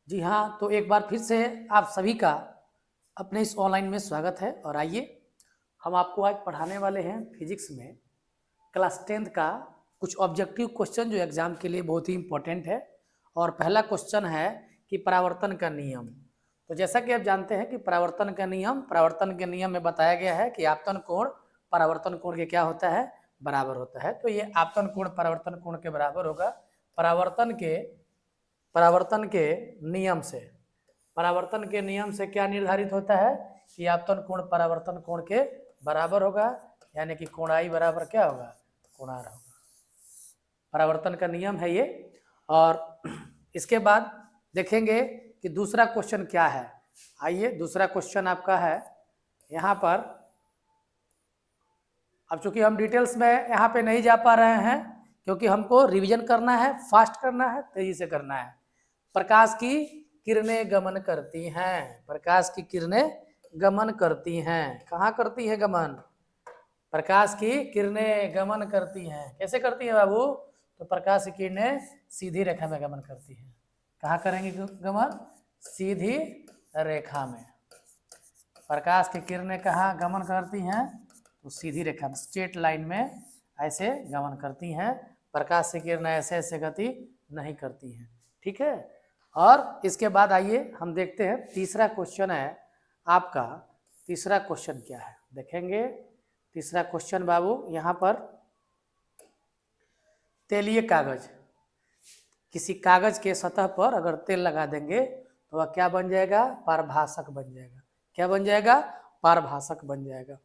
जी हाँ, तो एक बार फिर से आप सभी का अपने इस ऑनलाइन में स्वागत है। और आइए हम आपको आज पढ़ाने वाले हैं फिजिक्स में क्लास 10th का कुछ ऑब्जेक्टिव क्वेश्चन जो एग्जाम के लिए बहुत ही इम्पोर्टेंट है। और पहला क्वेश्चन है कि परावर्तन का नियम। तो जैसा कि आप जानते हैं कि परावर्तन के नियम में बताया गया है कि आपतन कोण परावर्तन कोण के क्या होता है, बराबर होता है। तो ये आपतन कोण परावर्तन कोण के बराबर होगा। परावर्तन के नियम से क्या निर्धारित होता है कि आपतन कोण परावर्तन कोण के बराबर होगा, यानी कि कोण आई बराबर क्या होगा, कोण आर होगा। परावर्तन का नियम है ये। और इसके बाद देखेंगे कि दूसरा क्वेश्चन क्या है। आइए दूसरा क्वेश्चन आपका है यहाँ पर। अब चूंकि हम डिटेल्स में यहाँ पे नहीं जा पा रहे हैं क्योंकि हमको रिवीजन करना है, फास्ट करना है, तेजी से करना है। प्रकाश की किरणें गमन करती हैं। प्रकाश की किरणें गमन करती हैं। कहाँ करती है गमन? प्रकाश की किरणें गमन करती हैं। कैसे करती हैं बाबू? तो प्रकाश की किरणें सीधी रेखा में गमन करती हैं। कहाँ करेंगे गमन? सीधी रेखा में। प्रकाश की किरणें कहाँ गमन करती हैं? तो सीधी रेखा में, स्ट्रेट लाइन में ऐसे गमन करती हैं। प्रकाश की किरणें ऐसे ऐसे गति नहीं करती हैं। ठीक है। और इसके बाद आइए हम देखते हैं तीसरा क्वेश्चन है आपका। तीसरा क्वेश्चन क्या है देखेंगे। तीसरा क्वेश्चन बाबू यहाँ पर, तेलीय कागज, किसी कागज के सतह पर अगर तेल लगा देंगे तो वह क्या बन जाएगा? पारभासक बन जाएगा। क्या बन जाएगा? पारभासक बन जाएगा।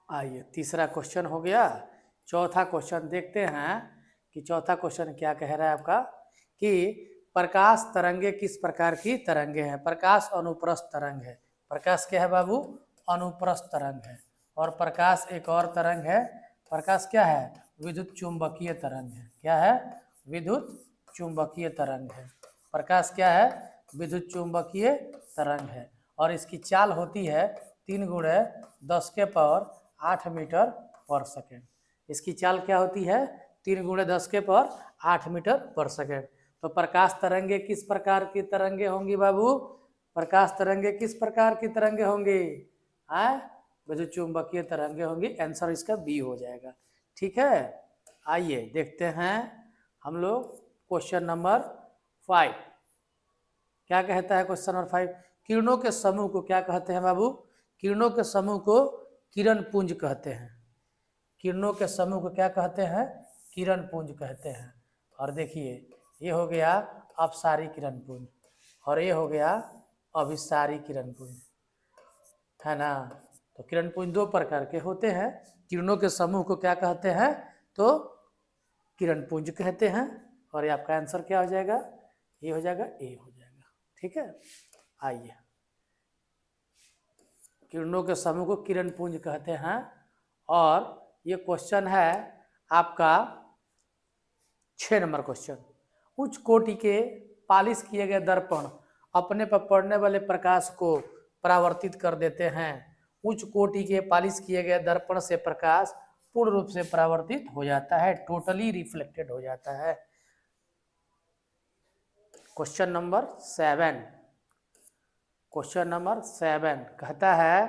आइए तीसरा क्वेश्चन हो गया। चौथा क्वेश्चन देखते हैं कि चौथा क्वेश्चन क्या कह रहा है आपका कि प्रकाश तरंगे किस प्रकार की तरंगे हैं। प्रकाश अनुप्रस्थ तरंग है। प्रकाश क्या है बाबू? अनुप्रस्थ तरंग है। और प्रकाश एक और तरंग है। प्रकाश क्या है? विद्युत चुंबकीय तरंग है। क्या है? विद्युत चुंबकीय तरंग है। प्रकाश क्या है? विद्युत चुंबकीय तरंग है। और इसकी चाल होती है 3 × 10⁸ मीटर पर सेकेंड। इसकी चाल क्या होती है? 3 × 10⁸ मीटर पर सेकेंड। तो प्रकाश तरंगे किस प्रकार की तरंगे होंगी बाबू? प्रकाश तरंगे किस प्रकार की तरंगे होंगी? विद्युत चुंबकीय तरंगे होंगी। आंसर इसका बी हो जाएगा। ठीक है। आइए देखते हैं हम लोग क्वेश्चन नंबर 5 क्या कहता है। क्वेश्चन नंबर 5, किरणों के समूह को क्या कहते हैं बाबू? किरणों के समूह को किरण पुंज कहते हैं। किरणों के समूह को क्या कहते हैं? किरण पुंज कहते हैं। और देखिए ये हो गया अपसारी किरण पुंज और ये हो गया अभिसारी किरण पुंज, है ना। तो किरण पुंज 2 प्रकार के होते हैं। किरणों के समूह को क्या कहते हैं? तो किरण पुंज कहते हैं। और ये आपका आंसर क्या हो जाएगा? ये हो जाएगा, ए हो जाएगा। ठीक है। आइए किरणों के समूह को किरण पुंज कहते हैं। और ये क्वेश्चन है आपका 6 नंबर क्वेश्चन। उच्च कोटि के पालिश किए गए दर्पण अपने पर पड़ने वाले प्रकाश को परावर्तित कर देते हैं। उच्च कोटि के पालिश किए गए दर्पण से प्रकाश पूर्ण रूप से परावर्तित हो जाता है, टोटली रिफ्लेक्टेड हो जाता है। क्वेश्चन नंबर 7 कहता है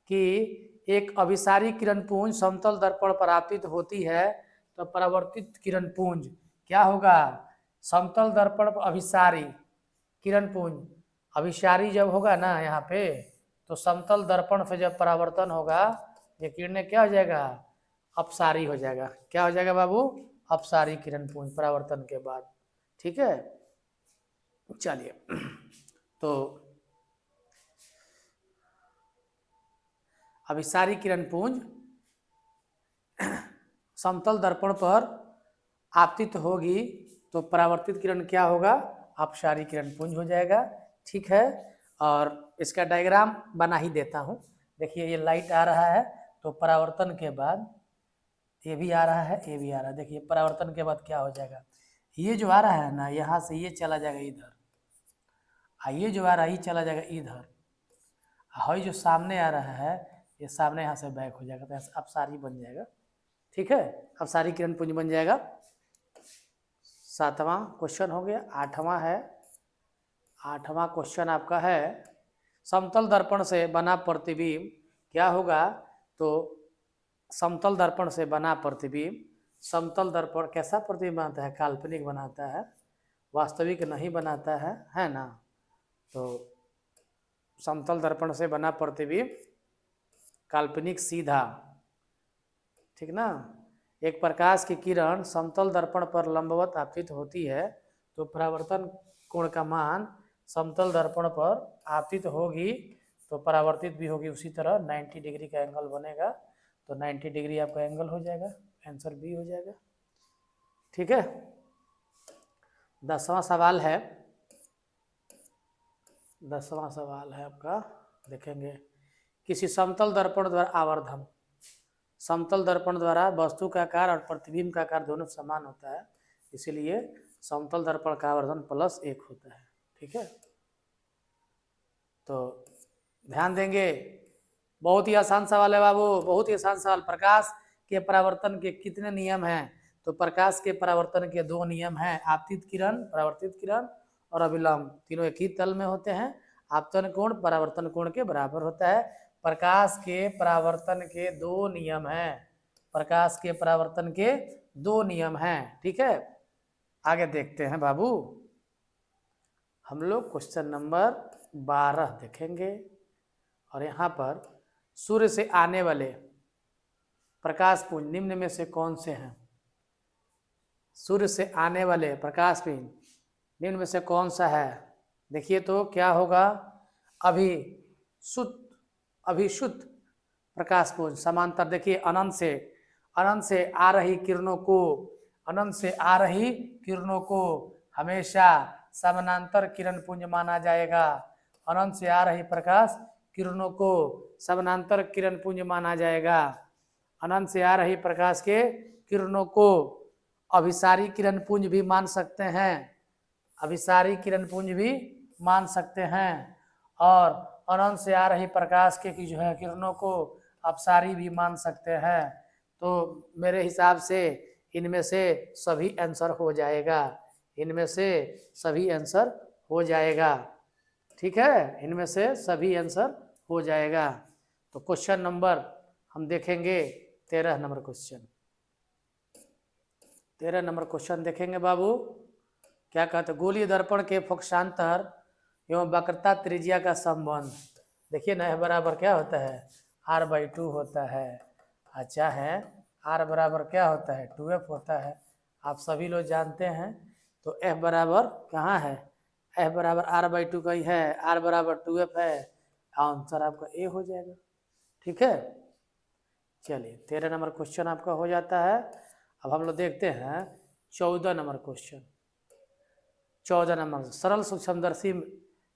कि एक अभिसारी किरण पुंज समतल दर्पण पर आपतित होती है तो परावर्तित किरण पुंज क्या होगा? समतल दर्पण पर अभिसारी किरण पुंज, अभिसारी जब होगा ना यहाँ पे, तो समतल दर्पण से जब परावर्तन होगा ये किरणें क्या हो जाएगा? अपसारी हो जाएगा। क्या हो जाएगा बाबू? अपसारी किरण पुंज परावर्तन के बाद। ठीक है। चलिए तो अभिसारी किरण पुंज समतल दर्पण पर आपतित होगी तो परावर्तित किरण क्या होगा? अपसारी किरण पुंज हो जाएगा। ठीक है। और इसका डायग्राम बना ही देता हूँ। देखिए ये लाइट आ रहा है तो परावर्तन के बाद ये भी आ रहा है, ये भी आ रहा है। देखिए परावर्तन के बाद क्या हो जाएगा? ये जो आ रहा है ना, यहाँ से ये चला जाएगा इधर, ये जो आ रहा है ये चला जाएगा इधर, जो सामने आ रहा है ये सामने यहाँ से बैक हो जाएगा, तो यहाँ से अपसारी बन जाएगा। ठीक है, अब सारी किरण पुंज बन जाएगा। 7वां क्वेश्चन हो गया। 8वां है, 8वां क्वेश्चन आपका है समतल दर्पण से बना प्रतिबिंब क्या होगा। तो समतल दर्पण से बना प्रतिबिंब, समतल दर्पण कैसा प्रतिबिंब बनाता है, काल्पनिक बनाता है, वास्तविक नहीं बनाता है ना। तो समतल दर्पण से बना प्रतिबिंब काल्पनिक सीधा, ठीक ना। एक प्रकाश की किरण समतल दर्पण पर लंबवत आपतित होती है तो परावर्तन कोण का मान समतल दर्पण पर आपतित होगी तो परावर्तित भी होगी उसी तरह 90 डिग्री का एंगल बनेगा। तो 90 डिग्री आपका एंगल हो जाएगा, आंसर बी हो जाएगा। ठीक है, 10वां सवाल है। 10वां सवाल है आपका, देखेंगे किसी समतल दर्पण द्वारा आवर्धन, समतल दर्पण द्वारा वस्तु का आकार और प्रतिबिंब का आकार दोनों समान होता है, इसीलिए समतल दर्पण का आवर्धन +1 होता है। ठीक है, तो ध्यान देंगे, बहुत ही आसान सवाल है बाबू, बहुत ही आसान सवाल। प्रकाश के परावर्तन के कितने नियम हैं, तो प्रकाश के परावर्तन के 2 नियम हैं, आपतित किरण, परावर्तित किरण और अभिलंब, तीनों एक ही तल में होते हैं। आपतन कोण परावर्तन कोण के बराबर होता है। प्रकाश के परावर्तन के 2 नियम हैं, प्रकाश के परावर्तन के 2 नियम हैं। ठीक है, आगे देखते हैं बाबू, हम लोग क्वेश्चन नंबर 12 देखेंगे। और यहाँ पर सूर्य से आने वाले प्रकाश पुंज निम्न में से कौन से हैं। सूर्य से आने वाले प्रकाश पुंज निम्न में से कौन सा है, देखिए तो क्या होगा, अभिशुद्ध प्रकाश पुंज समांतर, देखिए अनंत से आ रही किरणों को, अनंत से आ रही किरणों को हमेशा समानांतर किरण पुंज माना जाएगा। अनंत से आ रही प्रकाश किरणों को समानांतर किरण पुंज माना जाएगा। अनंत से आ रही प्रकाश के किरणों को अभिसारी किरण पुंज भी मान सकते हैं, अभिसारी किरण पुंज भी मान सकते हैं। और अनंत से आ रही प्रकाश के जो है किरणों को अपसारी भी मान सकते हैं। तो मेरे हिसाब से इनमें से सभी आंसर हो जाएगा, इनमें से सभी आंसर हो जाएगा। ठीक है, इनमें से सभी आंसर हो जाएगा। तो क्वेश्चन नंबर हम देखेंगे 13 नंबर क्वेश्चन, 13 नंबर क्वेश्चन देखेंगे बाबू। क्या कहते हैं, गोलीय दर्पण के फोकसांतर एवं वक्रता त्रिज्या का संबंध, देखिए ना, बराबर क्या होता है, r/2 होता है। अच्छा है, r बराबर क्या होता है, 2f होता है, आप सभी लोग जानते हैं। तो f बराबर कहाँ है, f बराबर r/2 का ही है, r बराबर 2f है, आंसर आपका ए हो जाएगा। ठीक है, चलिए 13 नंबर क्वेश्चन आपका हो जाता है। अब हम लोग देखते हैं 14 नंबर क्वेश्चन। 14 नंबर, सरल सूक्ष्मदर्शी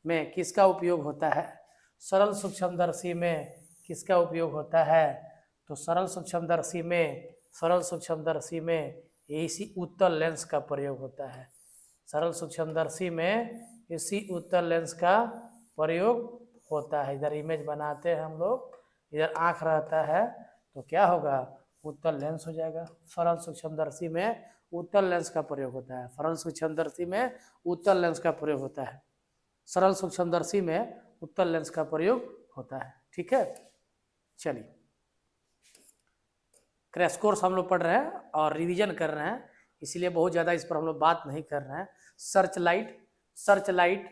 में किसका उपयोग होता है, सरल सूक्ष्मदर्शी में किसका उपयोग होता है। तो सरल सूक्ष्मदर्शी में इसी उत्तल लेंस का प्रयोग होता है, सरल सूक्ष्मदर्शी में इसी उत्तल लेंस का प्रयोग होता है। इधर इमेज बनाते हैं हम लोग, इधर आँख रहता है तो क्या होगा, उत्तल लेंस हो जाएगा। सरल सूक्ष्मदर्शी में उत्तल लेंस का प्रयोग होता है, सरल सूक्ष्मदर्शी में उत्तल लेंस का प्रयोग होता है, सरल सूक्ष्मदर्शी में उत्तल लेंस का प्रयोग होता है। ठीक है, चलिए क्रैश कोर्स हम लोग पढ़ रहे हैं और रिवीजन कर रहे हैं, इसलिए बहुत ज़्यादा इस पर हम लोग बात नहीं कर रहे हैं। सर्च लाइट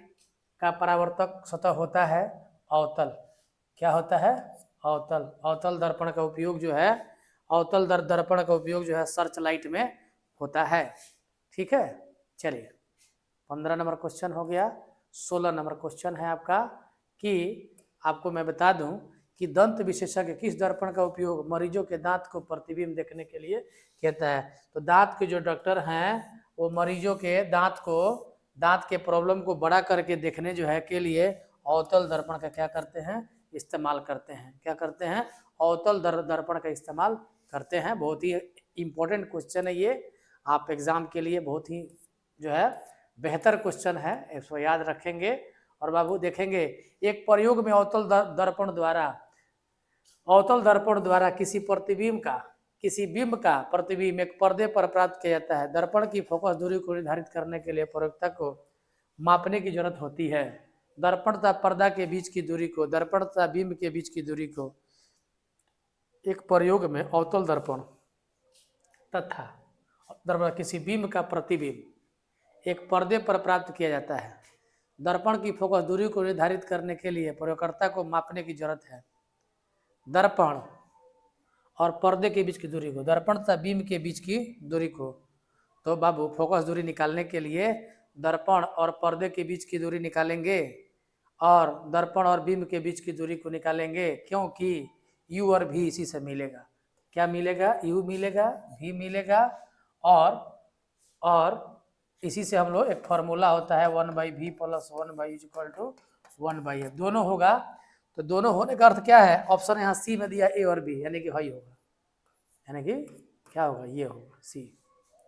का परावर्तक सतह होता है अवतल, क्या होता है, अवतल दर्पण का उपयोग जो है, अवतल दर्पण का उपयोग जो है सर्च लाइट में होता है। ठीक है, चलिए 15 नंबर क्वेश्चन हो गया। 16 नंबर क्वेश्चन है आपका कि आपको मैं बता दूं कि दंत विशेषज्ञ किस दर्पण का उपयोग मरीजों के दांत को प्रतिबिंब देखने के लिए कहता है। तो दांत के जो डॉक्टर हैं वो मरीजों के दांत के प्रॉब्लम को बड़ा करके देखने जो है के लिए अवतल दर्पण का क्या करते हैं, इस्तेमाल करते हैं। क्या करते हैं, अवतल दर्पण का इस्तेमाल करते हैं। बहुत ही इम्पोर्टेंट क्वेश्चन है ये, आप एग्जाम के लिए बहुत ही जो है बेहतर क्वेश्चन है, इसको याद रखेंगे। और बाबू देखेंगे, एक प्रयोग में अवतल दर्पण द्वारा किसी प्रतिबिंब का किसी बिंब का प्रतिबिंब एक पर्दे पर प्राप्त किया जाता है। दर्पण की फोकस दूरी को निर्धारित करने के लिए प्रयोक्ता को मापने की जरूरत होती है। दर्पण तथा पर्दा के बीच की दूरी को, दर्पण तथा बिंब के बीच की दूरी को एक प्रयोग में अवतल दर्पण तथा दर्पण किसी बिंब का प्रतिबिंब एक पर्दे पर प्राप्त किया जाता है। दर्पण की फोकस दूरी को निर्धारित करने के लिए प्रयोगकर्ता को मापने की जरूरत है। दर्पण और पर्दे के बीच की दूरी को, दर्पण तथा बीम के बीच की दूरी को, तो बाबू फोकस दूरी निकालने के लिए दर्पण और पर्दे के बीच की दूरी निकालेंगे और दर्पण और बीम के बीच की दूरी को निकालेंगे, क्योंकि u और v इसी से मिलेगा। क्या मिलेगा? u मिलेगा, v मिलेगा और इसी से हम लोग एक फॉर्मूला होता है 1/v + 1/u = 1/f, दोनों होगा। तो दोनों होने का अर्थ क्या है? ऑप्शन यहाँ सी में दिया ए और बी, यानी कि वही होगा, यानी कि क्या होगा? ये होगा सी,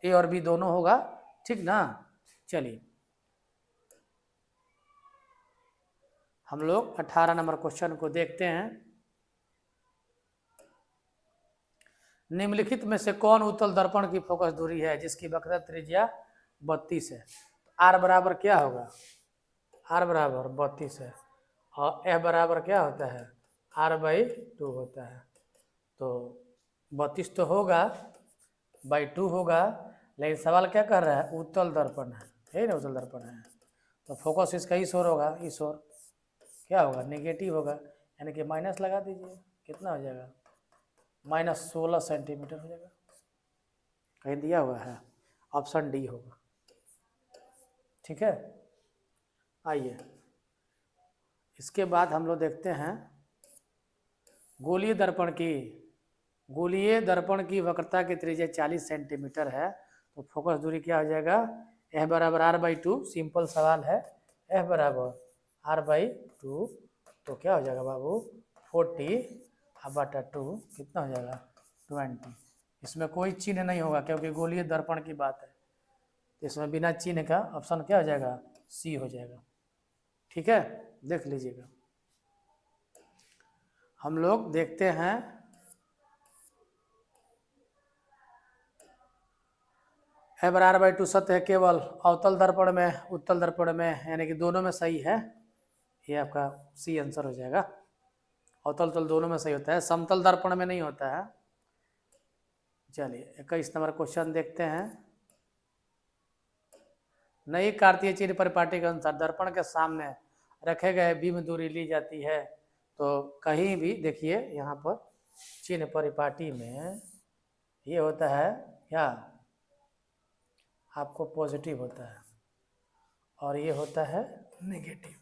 ए और बी दोनों होगा, ठीक ना। चलिए हम लोग 18 नंबर क्वेश्चन को देखते हैं। निम्नलिखित में से कौन उत्तल दर्पण की फोकस दूरी है जिसकी वक्रता त्रिज्या 32 है? आर बराबर क्या होगा? आर बराबर 32 है और एफ बराबर क्या होता है? r/2 होता है। तो 32 तो होगा, 2 होगा, लेकिन सवाल क्या कर रहा है? उत्तल दर्पण है ना, उत्तल दर्पण है तो फोकस इसका इस ओर होगा, इस ओर क्या होगा? नेगेटिव होगा, यानी कि माइनस लगा दीजिए, कितना हो जाएगा? -16 सेंटीमीटर हो जाएगा। कहीं दिया हुआ है, ऑप्शन डी होगा, ठीक है। आइए इसके बाद हम लोग देखते हैं गोलीय दर्पण की वक्रता की त्रिज्या 40 सेंटीमीटर है, तो फोकस दूरी क्या हो जाएगा? f बराबर r/2, सिंपल सवाल है, f बराबर r/2, तो क्या हो जाएगा बाबू? 40/2 कितना हो जाएगा? 20। इसमें कोई चिन्ह नहीं होगा क्योंकि गोलीय दर्पण की बात है, तो इसमें बिना चिन्ह का ऑप्शन क्या हो जाएगा? सी हो जाएगा, ठीक है। देख लीजिएगा, हम लोग देखते हैं f बराबर r/2 सत्य है केवल अवतल दर्पण में, उत्तल दर्पण में, यानी कि दोनों में सही है, ये आपका सी आंसर हो जाएगा। अवतल तल दोनों में सही होता है, समतल दर्पण में नहीं होता है। चलिए 21 नंबर क्वेश्चन देखते हैं। नई कार्तीय चिन्ह परिपाटी के अनुसार दर्पण के सामने रखे गए बिंब दूरी ली जाती है, तो कहीं भी देखिए यहाँ पर चिन्ह परिपाटी में ये होता है क्या? आपको पॉजिटिव होता है और ये होता है नेगेटिव।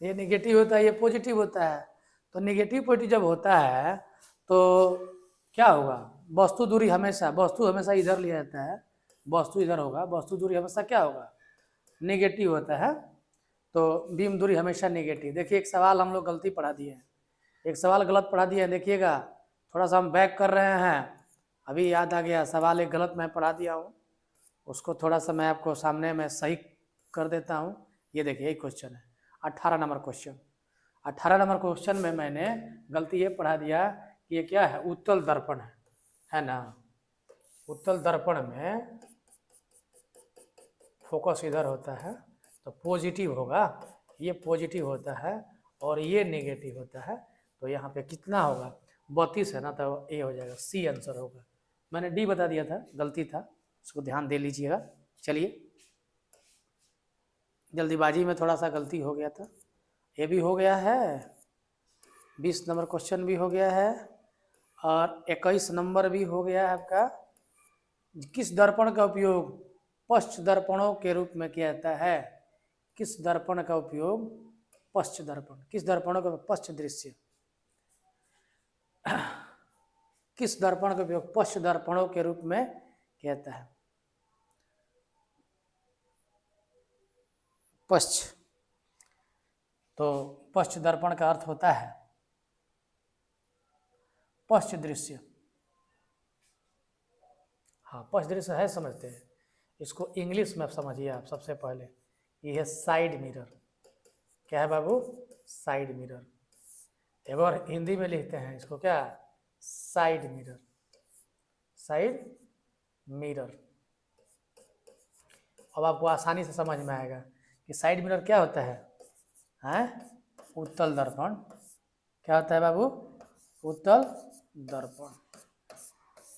ये नेगेटिव होता है, ये पॉजिटिव होता है। तो नेगेटिव पॉजिटिव जब होता है तो क्या होगा? वस्तु दूरी हमेशा इधर लिया जाता है, वस्तु इधर होगा, वस्तु दूरी हमेशा क्या होगा? नेगेटिव होता है। तो बीम दूरी हमेशा नेगेटिव। देखिए एक सवाल हम लोग गलती पढ़ा दिए हैं, एक सवाल गलत पढ़ा दिया है, देखिएगा थोड़ा सा हम बैक कर रहे हैं, अभी याद आ गया सवाल एक गलत मैं पढ़ा दिया हूँ, उसको थोड़ा सा मैं आपको सामने में सही कर देता हूँ। ये देखिए एक क्वेश्चन है 18 नंबर क्वेश्चन। 18 नंबर क्वेश्चन में मैंने गलती ये पढ़ा दिया कि ये क्या है? उत्तल दर्पण है ना। उत्तल दर्पण में फोकस इधर होता है तो पॉजिटिव होगा, ये पॉजिटिव होता है और ये नेगेटिव होता है, तो यहाँ पे कितना होगा? 32 है ना, तो ए हो जाएगा, सी आंसर होगा। मैंने डी बता दिया था, गलती था, उसको ध्यान दे लीजिएगा। चलिए जल्दीबाजी में थोड़ा सा गलती हो गया था, ये भी हो गया है, 20 नंबर क्वेश्चन भी हो गया है और 21 नंबर भी हो गया है आपका। किस दर्पण का उपयोग पश्च दर्पणों के रूप में किया जाता है? किस दर्पण का उपयोग पश्च दर्पण, किस दर्पणों का पश्च दृश्य, किस दर्पण का उपयोग पश्च दर्पणों के रूप में किया जाता है? पश्च, तो पश्च दर्पण का अर्थ होता है पश्च दृश्य। हाँ पक्ष दृश्य है, समझते हैं इसको। इंग्लिश में समझिए आप सबसे पहले, ये है साइड मिरर। क्या है बाबू? Side mirror. एक और हिंदी में लिखते हैं इसको क्या? Side mirror. Side mirror. अब आपको आसानी से समझ में आएगा कि साइड मिरर क्या होता है। हैं? उत्तल दर्पण। क्या होता है बाबू? उत्तल दर्पण।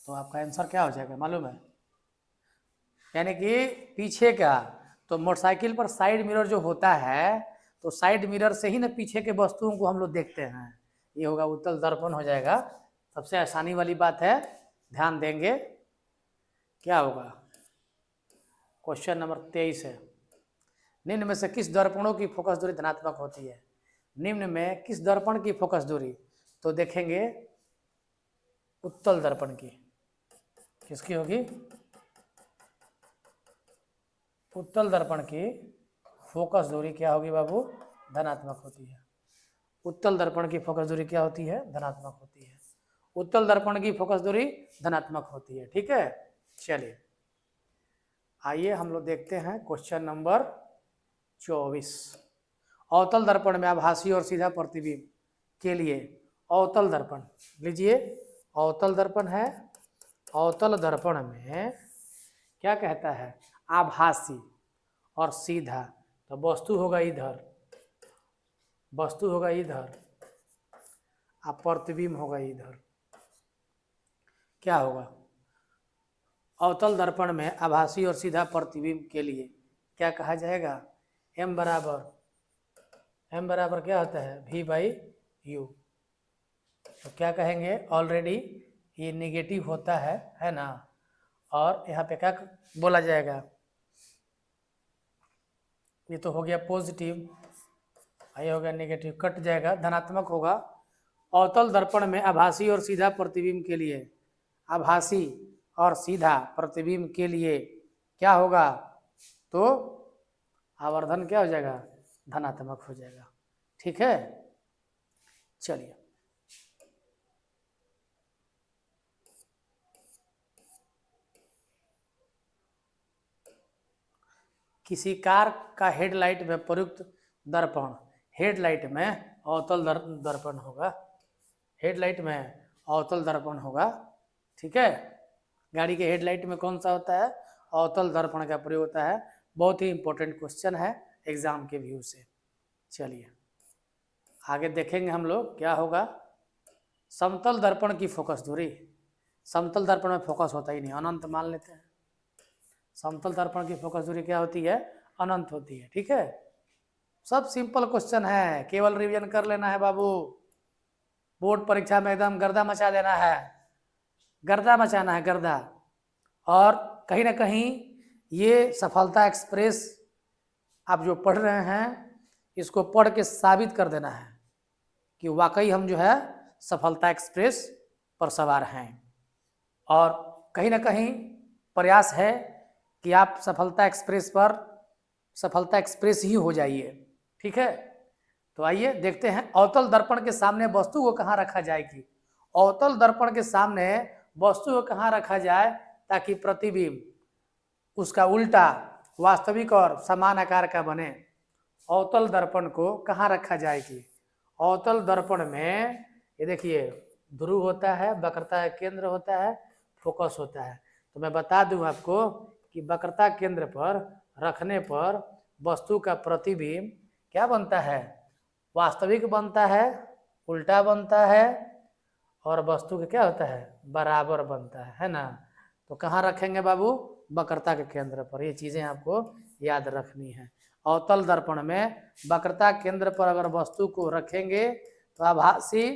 तो आपका आंसर क्या हो जाएगा मालूम है? यानी कि पीछे का, तो मोटरसाइकिल पर साइड मिरर जो होता है, तो साइड मिरर से ही ना पीछे के वस्तुओं को हम लोग देखते हैं। ये होगा उत्तल दर्पण हो जाएगा। सबसे आसानी वाली बात है, ध्यान देंगे। क्या होगा? क्वेश्चन नंबर 23 है, निम्न में से किस दर्पणों की फोकस दूरी धनात्मक होती है? निम्न में किस दर्पण की फोकस दूरी? तो देखेंगे उत्तल दर्पण की। किसकी होगी? उत्तल दर्पण की फोकस दूरी क्या होगी बाबू? धनात्मक होती है। उत्तल दर्पण की फोकस दूरी क्या होती है? धनात्मक होती है। उत्तल दर्पण की फोकस दूरी धनात्मक होती है। ठीक है, चलिए आइए हम लोग देखते हैं क्वेश्चन नंबर 24। अवतल दर्पण में आभासी और सीधा प्रतिबिंब के लिए अवतल दर्पण लीजिए। अवतल दर्पण है, अवतल दर्पण में क्या कहता है? आभासी और सीधा। तो वस्तु होगा इधर, वस्तु होगा इधर, और प्रतिबिंब होगा इधर। क्या होगा? अवतल दर्पण में आभासी और सीधा प्रतिबिंब के लिए क्या कहा जाएगा? m बराबर क्या होता है? v/u। तो क्या कहेंगे? ऑलरेडी ये नेगेटिव होता है ना, और यहाँ पे क्या बोला जाएगा? ये तो हो गया पॉजिटिव, ये हो गया नेगेटिव, कट जाएगा, धनात्मक होगा। अवतल दर्पण में आभासी और सीधा प्रतिबिंब के लिए, आभासी और सीधा प्रतिबिंब के लिए क्या होगा? तो आवर्धन क्या हो जाएगा? धनात्मक हो जाएगा। ठीक है, चलिए किसी कार का हेडलाइट में प्रयुक्त दर्पण, हेडलाइट में अवतल दर्पण होगा। हेडलाइट में अवतल दर्पण होगा। ठीक है, गाड़ी के हेडलाइट में कौन सा होता है? अवतल दर्पण का प्रयोग होता है। बहुत ही इंपॉर्टेंट क्वेश्चन है एग्जाम के व्यू से। चलिए आगे देखेंगे हम लोग क्या होगा। समतल दर्पण की फोकस दूरी, समतल दर्पण में फोकस होता ही नहीं, अनंत मान लेते हैं। समतल दर्पण की फोकस दूरी क्या होती है? अनंत होती है। ठीक है, सब सिंपल क्वेश्चन है, केवल रिवीजन कर लेना है बाबू। बोर्ड परीक्षा में एकदम गर्दा मचा देना है, गर्दा मचाना है, गर्दा। और कहीं ना कहीं ये सफलता एक्सप्रेस आप जो पढ़ रहे हैं, इसको पढ़ के साबित कर देना है कि वाकई हम जो है सफलता एक्सप्रेस पर सवार हैं। और कहीं ना कहीं प्रयास है कि आप सफलता एक्सप्रेस पर, सफलता एक्सप्रेस ही हो जाइए। ठीक है, तो आइए देखते हैं अवतल दर्पण के सामने वस्तु को कहाँ रखा जाएगी। अवतल दर्पण के सामने वस्तु को कहाँ रखा जाए ताकि प्रतिबिंब उसका उल्टा वास्तविक और समान आकार का बने। अवतल दर्पण को कहाँ रखा जाएगी? अवतल दर्पण में ये देखिए ध्रुव होता है, वक्रता केंद्र होता है, फोकस होता है। तो मैं बता दूं आपको कि वक्रता केंद्र पर रखने पर वस्तु का प्रतिबिंब क्या बनता है? वास्तविक बनता है, उल्टा बनता है, और वस्तु का क्या होता है? बराबर बनता है ना। तो कहाँ रखेंगे बाबू? वक्रता के केंद्र पर। ये चीजें आपको याद रखनी है। अवतल दर्पण में वक्रता केंद्र पर अगर वस्तु को रखेंगे तो आभासी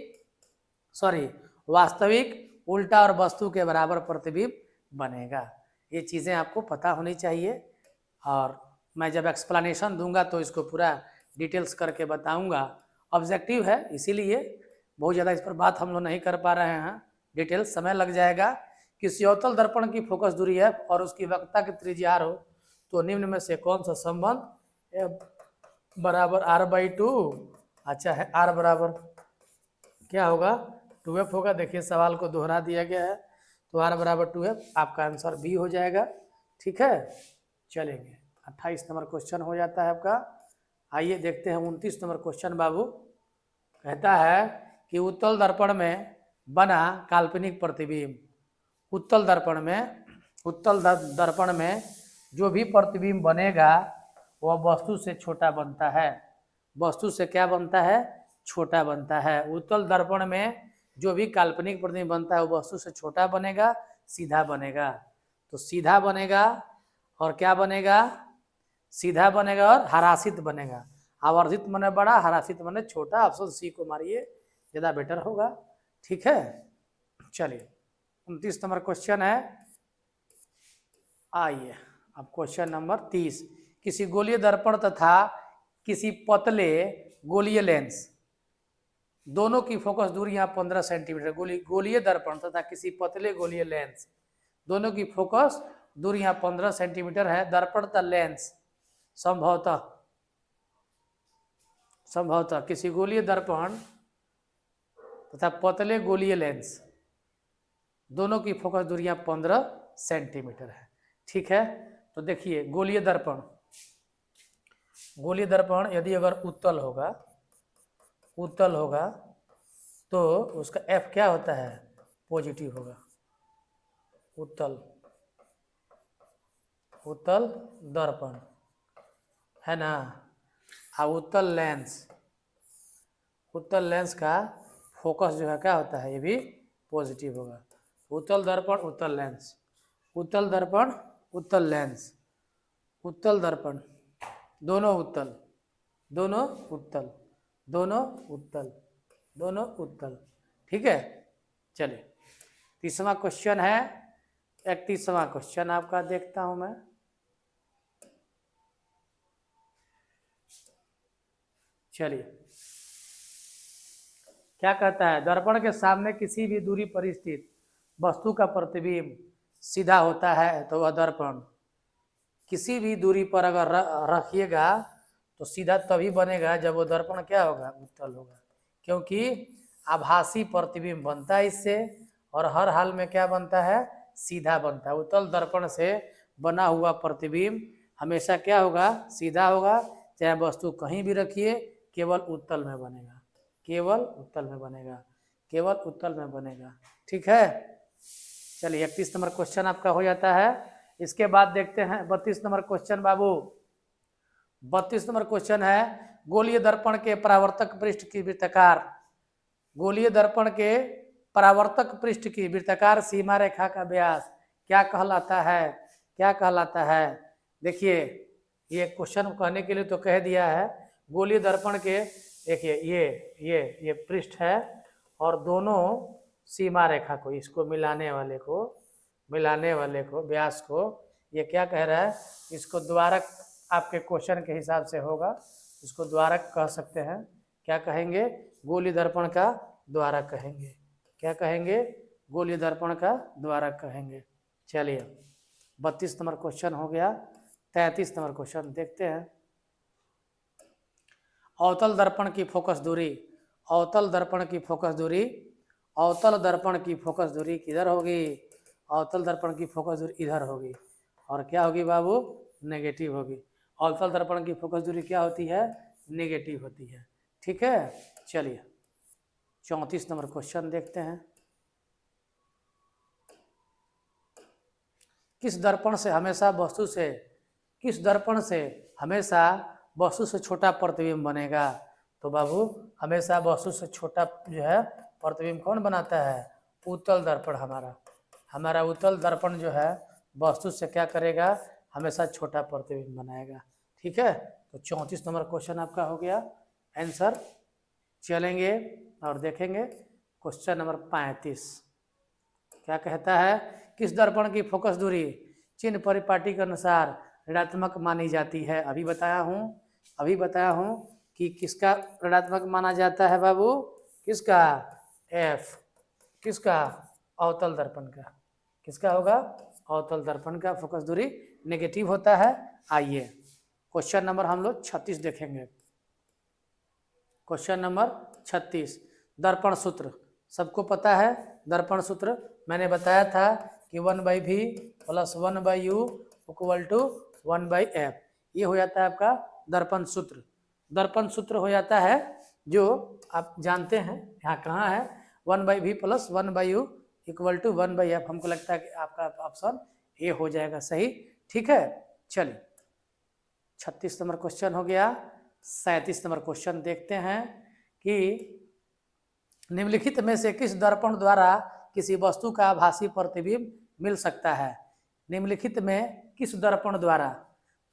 वास्तविक, उल्टा और वस्तु के बराबर प्रतिबिंब बनेगा। ये चीजें आपको पता होनी चाहिए। और मैं जब एक्सप्लेनेशन दूंगा तो इसको पूरा डिटेल्स करके बताऊंगा। ऑब्जेक्टिव है, इसीलिए बहुत ज़्यादा इस पर बात हम लोग नहीं कर पा रहे हैं, डिटेल्स समय लग जाएगा। किसी अवतल दर्पण की फोकस दूरी है और उसकी वक्रता की त्रिज्या r हो, तो निम्न में से कौन सा संबंध बराबर r/2? अच्छा है, r बराबर क्या होगा? 2f होगा। देखिए सवाल को दोहरा दिया गया है, तो r बराबर 2 है, आपका आंसर बी हो जाएगा। ठीक है, चलेंगे 28 नंबर क्वेश्चन हो जाता है आपका। आइए देखते हैं 29 नंबर क्वेश्चन बाबू। कहता है कि उत्तल दर्पण में बना काल्पनिक प्रतिबिंब। उत्तल दर्पण में जो भी प्रतिबिंब बनेगा वह वस्तु से छोटा बनता है। वस्तु से क्या बनता है? छोटा बनता है। उत्तल दर्पण में जो भी काल्पनिक प्रतिबिंब बनता है वो वस्तु से छोटा बनेगा, सीधा बनेगा। तो सीधा बनेगा और क्या बनेगा? सीधा बनेगा और हरासित बनेगा। आवर्धित माने बड़ा, हरासित माने छोटा। ऑप्शन सी को मारिए, ज़्यादा बेटर होगा। ठीक है, चलिए 29 नंबर क्वेश्चन है। आइए अब क्वेश्चन नंबर 30। किसी गोलीय दर्पण तथा किसी पतले गोलीय लेंस दोनों की फोकस दूरी यहाँ 15 सेंटीमीटर। गोलीय दर्पण तथा किसी पतले गोलीय लेंस दोनों की फोकस दूरी यहाँ 15 सेंटीमीटर है। दर्पण तथा लेंस संभवतः किसी गोलीय दर्पण तथा पतले गोलीय लेंस दोनों की फोकस दूरी यहाँ 15 सेंटीमीटर है। ठीक है, तो देखिए गोलीय दर्पण यदि अगर उत्तल होगा तो उसका F क्या होता है? पॉजिटिव होगा। उत्तल दर्पण है ना। उत्तल लेंस का फोकस जो है क्या होता है? ये भी पॉजिटिव होगा। उत्तल दर्पण उत्तल लेंस, उत्तल दर्पण उत्तल लेंस, उत्तल दर्पण दोनों उत्तल। ठीक है, चलिए 30वां क्वेश्चन है। 31वां क्वेश्चन आपका देखता हूं मैं। चलिए क्या कहता है? दर्पण के सामने किसी भी दूरी पर स्थित वस्तु का प्रतिबिंब सीधा होता है तो वह दर्पण किसी भी दूरी पर अगर रखिएगा तो सीधा तभी बनेगा जब वो दर्पण क्या होगा? उत्तल होगा। क्योंकि आभासी प्रतिबिंब बनता है इससे, और हर हाल में क्या बनता है? सीधा बनता है। उत्तल दर्पण से बना हुआ प्रतिबिंब हमेशा क्या होगा? सीधा होगा। चाहे वस्तु कहीं भी रखिए, केवल उत्तल में बनेगा, केवल उत्तल में बनेगा। ठीक है, चलिए 31 नंबर क्वेश्चन आपका हो जाता है। इसके बाद देखते हैं 32 नंबर क्वेश्चन बाबू। 32 नंबर क्वेश्चन है गोलीय दर्पण के परावर्तक पृष्ठ की वृत्ताकार, गोलीय दर्पण के परावर्तक पृष्ठ की वृत्ताकार सीमा रेखा का व्यास क्या कहलाता है? देखिए ये क्वेश्चन कहने के लिए तो कह दिया है। गोलीय दर्पण के देखिए ये पृष्ठ है और दोनों सीमा रेखा को, इसको मिलाने वाले को व्यास को ये क्या कह रहा है? इसको द्वारक आपके क्वेश्चन के हिसाब से होगा, इसको द्वारक कह सकते हैं। क्या कहेंगे? गोलीय दर्पण का द्वारक कहेंगे। क्या कहेंगे? गोलीय दर्पण का द्वारक कहेंगे। चलिए 32 नंबर क्वेश्चन हो गया। 33 नंबर क्वेश्चन देखते हैं। अवतल दर्पण की फोकस दूरी, अवतल दर्पण की फोकस दूरी किधर होगी? अवतल दर्पण की फोकस दूरी इधर होगी। और क्या होगी बाबू? नेगेटिव होगी। अवतल दर्पण की फोकस दूरी क्या होती है? नेगेटिव होती है। ठीक है, चलिए 34 नंबर क्वेश्चन देखते हैं। किस दर्पण से हमेशा वस्तु से छोटा प्रतिबिंब बनेगा? तो बाबू हमेशा वस्तु से छोटा जो है प्रतिबिंब कौन बनाता है? उत्तल दर्पण। हमारा उत्तल दर्पण जो है वस्तु से क्या करेगा? हमेशा छोटा प्रतिबिंब बनाएगा। ठीक है, तो 34 नंबर क्वेश्चन आपका हो गया आंसर। चलेंगे और देखेंगे क्वेश्चन नंबर 35। क्या कहता है? किस दर्पण की फोकस दूरी चिन्ह परिपाटी के अनुसार ऋणात्मक मानी जाती है? अभी बताया हूँ कि किसका ऋणात्मक माना जाता है बाबू? किसका? F। किसका? अवतल दर्पण का। किसका होगा? अवतल दर्पण का फोकस दूरी नेगेटिव होता है। आइए क्वेश्चन नंबर हम लोग 36 देखेंगे। क्वेश्चन नंबर 36 दर्पण सूत्र सबको पता है दर्पण सूत्र, मैंने बताया था कि 1/v plus 1/u equal to 1/f, ये हो जाता है आपका दर्पण सूत्र। दर्पण सूत्र हो जाता है जो आप जानते हैं, यहाँ कहाँ है, 1/v plus 1/u equal to 1/f। हमको लगता है कि आपका ऑप्शन ए हो जाएगा सही। ठीक है, चलिए 36 नंबर क्वेश्चन हो गया। 37 नंबर क्वेश्चन देखते हैं कि निम्नलिखित में से किस दर्पण द्वारा किसी वस्तु का आभासी प्रतिबिंब मिल सकता है। निम्नलिखित में किस दर्पण द्वारा,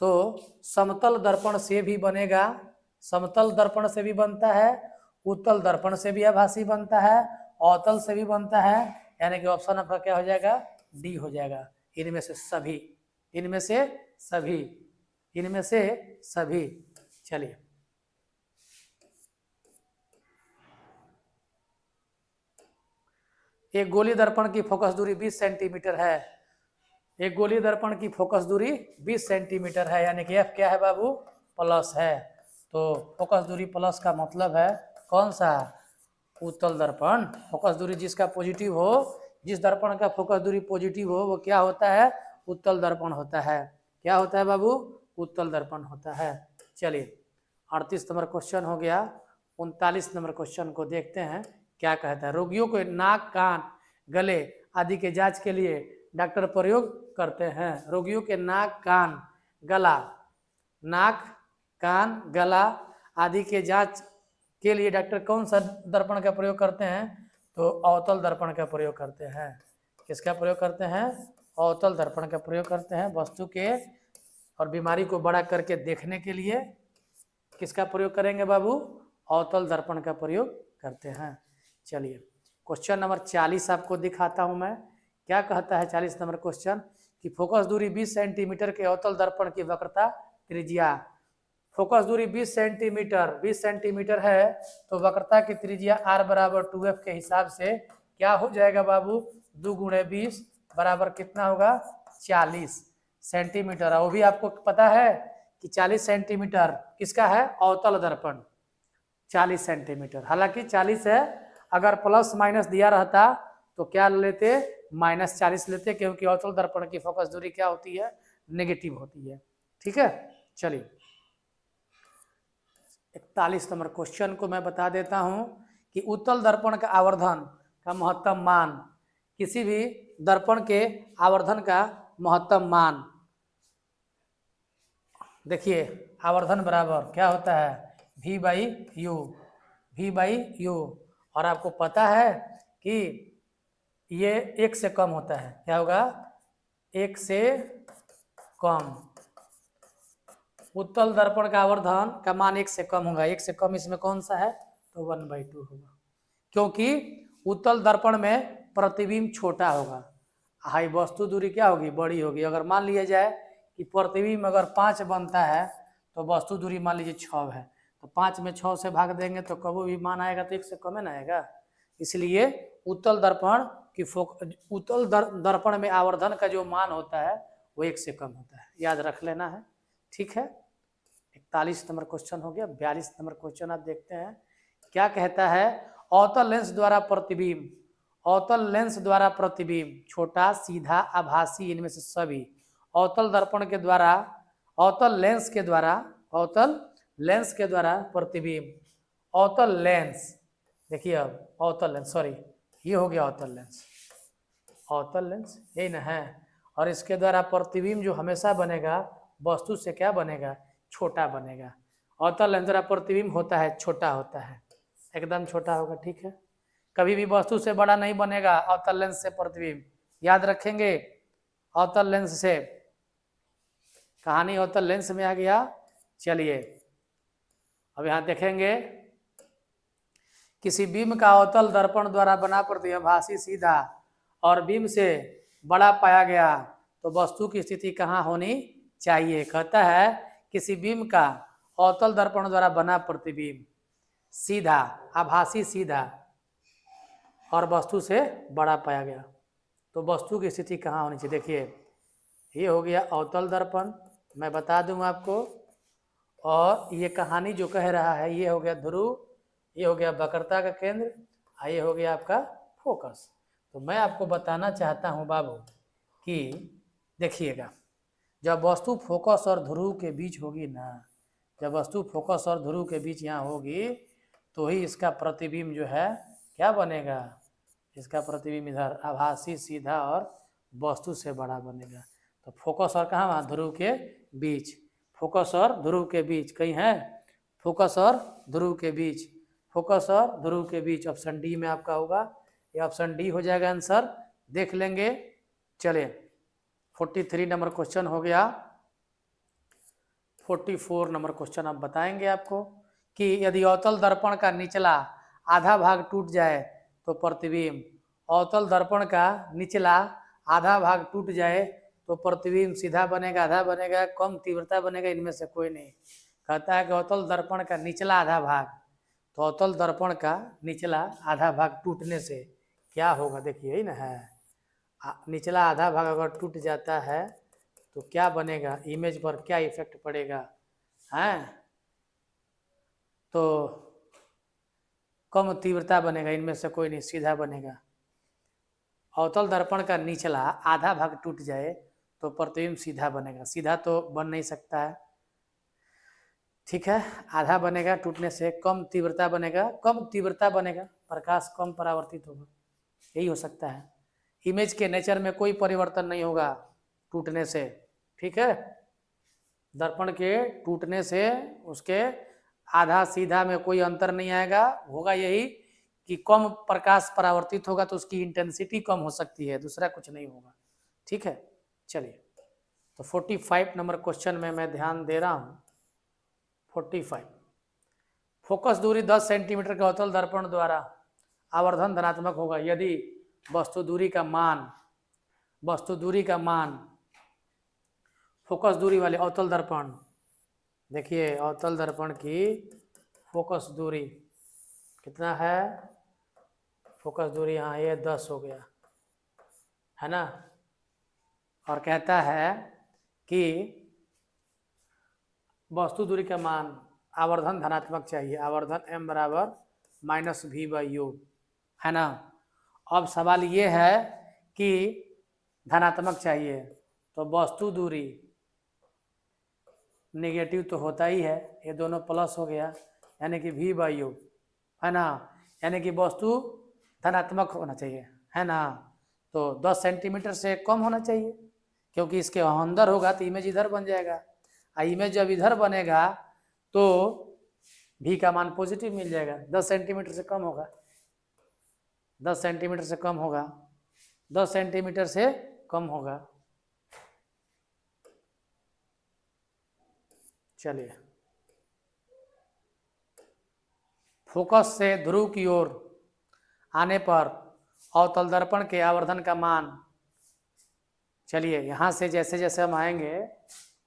तो समतल दर्पण से भी बनेगा, समतल दर्पण से भी बनता है, उत्तल दर्पण से भी आभासी बनता है, अवतल से भी बनता है, यानी कि ऑप्शन आपका क्या हो जाएगा, डी हो जाएगा। इनमें से सभी, इनमें से सभी, इनमें से सभी। चलिए एक गोली दर्पण की फोकस दूरी 20 सेंटीमीटर है, एक गोली दर्पण की फोकस दूरी 20 सेंटीमीटर है, यानी कि एफ क्या है बाबू, प्लस है। तो फोकस दूरी प्लस का मतलब है कौन सा, उत्तल दर्पण। फोकस दूरी जिसका पॉजिटिव हो, जिस दर्पण का फोकस दूरी पॉजिटिव हो वो क्या होता है, उत्तल दर्पण होता है। क्या होता है बाबू, उत्तल दर्पण होता है। चलिए 38 नंबर क्वेश्चन हो गया। 39 नंबर क्वेश्चन को देखते हैं क्या कहता है। रोगियों को नाक, कान, गले आदि के जांच के लिए डॉक्टर प्रयोग करते हैं। रोगियों के नाक, कान, गला, नाक, कान, गला आदि के जांच के लिए डॉक्टर कौन सा दर्पण का प्रयोग करते हैं, तो अवतल दर्पण का प्रयोग करते हैं। किसका प्रयोग करते हैं, अवतल दर्पण का प्रयोग करते हैं। वस्तु के और बीमारी को बड़ा करके देखने के लिए किसका प्रयोग करेंगे बाबू, अवतल दर्पण का प्रयोग करते हैं। चलिए क्वेश्चन नंबर 40 आपको दिखाता हूं मैं, क्या कहता है 40 नंबर क्वेश्चन कि फोकस दूरी 20 सेंटीमीटर के अवतल दर्पण की वक्रता त्रिज्या। फोकस दूरी 20 सेंटीमीटर है, तो वक्रता की त्रिज्या r बराबर 2f के हिसाब से क्या हो जाएगा बाबू, 2 गुणे 20 बराबर कितना होगा, 40 सेंटीमीटर। वो भी आपको पता है कि 40 सेंटीमीटर किसका है, अवतल दर्पण 40 सेंटीमीटर। हालांकि 40 है, अगर प्लस माइनस दिया रहता तो क्या लेते, -40 लेते, क्योंकि अवतल दर्पण की फोकस दूरी क्या होती है, नेगेटिव होती है। ठीक है, चलिए 41 नंबर क्वेश्चन को मैं बता देता हूं कि उत्तल दर्पण का आवर्धन का महत्तम मान, किसी भी दर्पण के आवर्धन का महत्तम मान, देखिए आवर्धन बराबर क्या होता है, V/U, V/U। और आपको पता है कि ये 1 से कम होता है, क्या होगा, 1 से कम। उत्तल दर्पण का आवर्धन का मान 1 से कम होगा, 1 से कम इसमें कौन सा है, तो 1/2 होगा, क्योंकि उत्तल दर्पण में प्रतिबिंब छोटा होगा, हाई वस्तु दूरी क्या होगी, बड़ी होगी। अगर मान लिया जाए कि प्रतिबिंब अगर 5 बनता है तो वस्तु दूरी मान लीजिए 6 है, तो 5 में 6 से भाग देंगे तो कभी भी मान आएगा तो 1 से कम है ना आएगा। इसलिए उत्तल दर्पण की उत्तल दर्पण में आवर्धन का जो मान होता है वो 1 से कम होता है, याद रख लेना है। ठीक है, 41 नंबर क्वेश्चन हो गया। 42 नंबर क्वेश्चन आप देखते हैं क्या कहता है, अवतल लेंस द्वारा प्रतिबिंब, अवतल लेंस द्वारा प्रतिबिंब छोटा, सीधा, आभासी, इनमें से सभी अवतल दर्पण के द्वारा, अवतल लेंस के द्वारा, अवतल लेंस के द्वारा प्रतिबिंब, अवतल लेंस, देखिए अब अवतल लेंस, सॉरी ये हो गया अवतल लेंस, अवतल लेंस यही ना है। और इसके द्वारा प्रतिबिंब जो हमेशा बनेगा वस्तु से क्या बनेगा, छोटा बनेगा। अवतल लेंस द्वारा प्रतिबिंब होता है, छोटा होता है, एकदम छोटा होगा। ठीक है, कभी भी वस्तु से बड़ा नहीं बनेगा अवतल लेंस से प्रतिबिंब, याद रखेंगे। अवतल लेंस से कहानी अवतल लेंस में आ गया। चलिए अब यहाँ देखेंगे, किसी बीम का अवतल दर्पण द्वारा बना प्रतिबिंब आभासी, सीधा और बीम से बड़ा पाया गया तो वस्तु की स्थिति कहाँ होनी चाहिए। कहता है किसी बीम का अवतल दर्पण द्वारा बना प्रतिबिंब सीधा, आभासी, सीधा और वस्तु से बड़ा पाया गया तो वस्तु की स्थिति कहाँ होनी चाहिए। देखिए ये हो गया अवतल दर्पण, मैं बता दूं आपको, और ये कहानी जो कह रहा है ये हो गया ध्रुव, ये हो गया वक्रता का केंद्र, ये हो गया आपका फोकस। तो मैं आपको बताना चाहता हूँ बाबू कि देखिएगा, जब वस्तु फोकस और ध्रुव के बीच होगी ना, जब वस्तु फोकस और ध्रुव के बीच यहाँ होगी तो ही इसका प्रतिबिंब जो है क्या बनेगा, इसका प्रतिबिंब इधर आभासी सीधा और वस्तु से बड़ा बनेगा। तो फोकस और कहाँ, ध्रुव के बीच, फोकस और ध्रुव के बीच कहीं है, फोकस और ध्रुव के बीच, फोकस और ध्रुव के बीच, ऑप्शन डी में आपका होगा, ये ऑप्शन डी हो जाएगा आंसर, देख लेंगे। चलिए 43 नंबर क्वेश्चन हो गया। 44 नंबर क्वेश्चन आप बताएंगे आपको कि यदि अवतल दर्पण का निचला आधा भाग टूट जाए तो प्रतिबिंब, अवतल दर्पण का निचला आधा भाग टूट जाए तो प्रतिबिंब सीधा बनेगा, आधा बनेगा, कम तीव्रता बनेगा, इनमें से कोई नहीं। कहता है कि अवतल दर्पण का निचला आधा भाग, तो अवतल दर्पण का निचला आधा भाग टूटने से क्या होगा, देखिए ही ना है, निचला आधा भाग अगर टूट जाता है तो क्या बनेगा, इमेज पर क्या इफेक्ट पड़ेगा, हैं, तो कम तीव्रता बनेगा, इनमें से कोई नहीं, सीधा बनेगा। अवतल दर्पण का निचला आधा भाग टूट जाए तो प्रतिबिंब सीधा बनेगा, सीधा तो बन नहीं सकता है, ठीक है, आधा बनेगा टूटने से, कम तीव्रता बनेगा, कम तीव्रता बनेगा, प्रकाश कम परावर्तित होगा, यही हो सकता है। इमेज के नेचर में कोई परिवर्तन नहीं होगा टूटने से, ठीक है, दर्पण के टूटने से उसके आधा सीधा में कोई अंतर नहीं आएगा, होगा यही कि कम प्रकाश परावर्तित होगा तो उसकी इंटेंसिटी कम हो सकती है, दूसरा कुछ नहीं होगा, ठीक है। चलिए तो 45 नंबर क्वेश्चन में मैं ध्यान दे रहा हूँ। 45, फोकस दूरी 10 सेंटीमीटर के अवतल दर्पण द्वारा आवर्धन धनात्मक होगा यदि वस्तु दूरी का मान, वस्तु दूरी का मान फोकस दूरी वाले अवतल दर्पण, देखिए अवतल दर्पण की फोकस दूरी कितना है, फोकस दूरी यहाँ ये 10 हो गया है ना, और कहता है कि वस्तु दूरी का मान आवर्धन धनात्मक चाहिए, आवर्धन m बराबर -v/u है ना। अब सवाल ये है कि धनात्मक चाहिए तो वस्तु दूरी नेगेटिव तो होता ही है, ये दोनों प्लस हो गया यानी कि v/u है ना, यानी कि वस्तु धनात्मक होना चाहिए है ना, तो 10 सेंटीमीटर से कम होना चाहिए क्योंकि इसके अंदर होगा तो इमेज इधर बन जाएगा, इमेज जब इधर बनेगा तो v का मान पॉजिटिव मिल जाएगा, 10 सेंटीमीटर से कम होगा, 10 सेंटीमीटर से कम होगा, 10 सेंटीमीटर से कम होगा। चलिए फोकस से ध्रुव की ओर आने पर अवतल दर्पण के आवर्धन का मान, चलिए यहाँ से जैसे जैसे हम आएंगे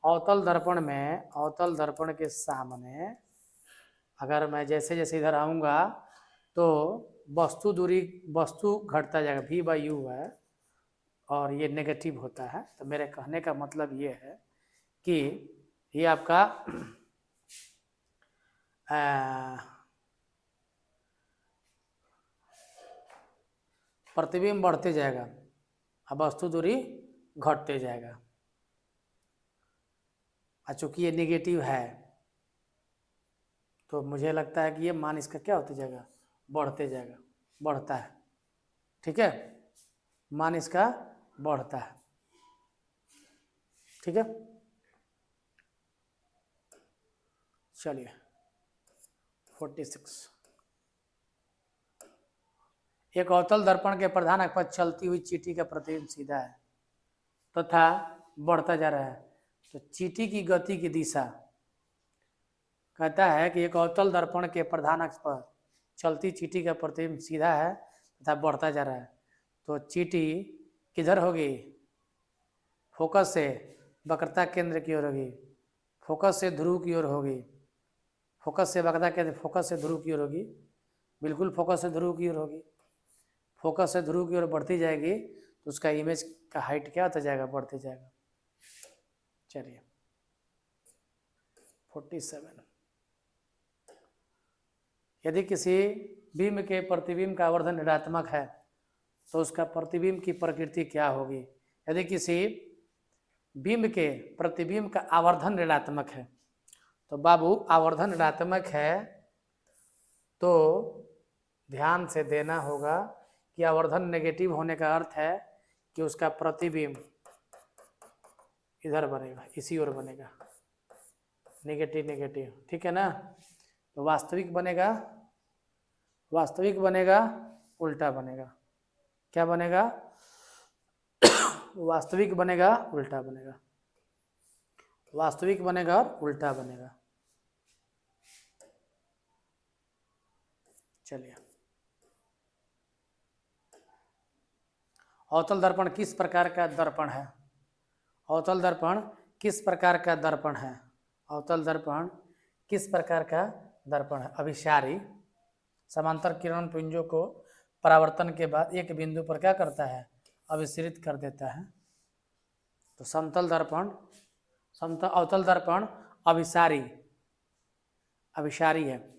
अवतल दर्पण में, अवतल दर्पण के सामने अगर मैं जैसे जैसे इधर आऊँगा तो वस्तु दूरी, वस्तु घटता जाएगा, v/u है और ये नेगेटिव होता है, तो मेरे कहने का मतलब ये है कि ये आपका प्रतिबिंब बढ़ते जाएगा, अब वस्तु दूरी घटते जाएगा, चूंकि ये नेगेटिव है तो मुझे लगता है कि ये मान इसका क्या होते जाएगा, बढ़ते जाएगा, बढ़ता है, ठीक है, मान इसका बढ़ता है, ठीक है। चलिए 46, एक अवतल दर्पण के प्रधान अक्ष पर चलती हुई चींटी का प्रतिबिंब सीधा है तथा बढ़ता जा रहा है, तो चींटी की गति की दिशा, कहता है कि एक अवतल दर्पण के प्रधान अक्ष पर चलती चींटी का प्रतिबिंब सीधा है तथा बढ़ता जा रहा है, तो चींटी किधर होगी, फोकस से वक्रता केंद्र की ओर होगी, फोकस से ध्रुव की ओर होगी, फोकस से वक्रता केंद्र, फोकस से ध्रुव की ओर होगी, बिल्कुल फोकस से ध्रुव की ओर होगी, फोकस से ध्रुव की ओर बढ़ती जाएगी तो उसका इमेज का हाइट क्या होता जाएगा, बढ़ते जाएगा। चलिए 47, यदि किसी बिंब के प्रतिबिंब का आवर्धन ऋणात्मक है तो उसका प्रतिबिंब की प्रकृति क्या होगी। यदि किसी बिंब के प्रतिबिंब का आवर्धन ऋणात्मक है तो बाबू आवर्धन ऋणात्मक है तो ध्यान से देना होगा कि आवर्धन नेगेटिव होने का अर्थ है कि उसका प्रतिबिंब इधर बनेगा, इसी ओर बनेगा, नेगेटिव नेगेटिव, ठीक है ना। तो वास्तविक बनेगा उल्टा बनेगा। क्या बनेगा? वास्तविक बनेगा उल्टा बनेगा, वास्तविक बनेगा और उल्टा बनेगा। चलिए, अवतल दर्पण किस प्रकार का दर्पण है? अवतल दर्पण किस प्रकार का दर्पण है? अवतल दर्पण किस प्रकार का दर्पण है? अभिसारी समांतर किरण पुंजों को परावर्तन के बाद एक बिंदु पर क्या करता है? अभिसरित कर देता है। तो समतल दर्पण, अवतल दर्पण अभिसारी है।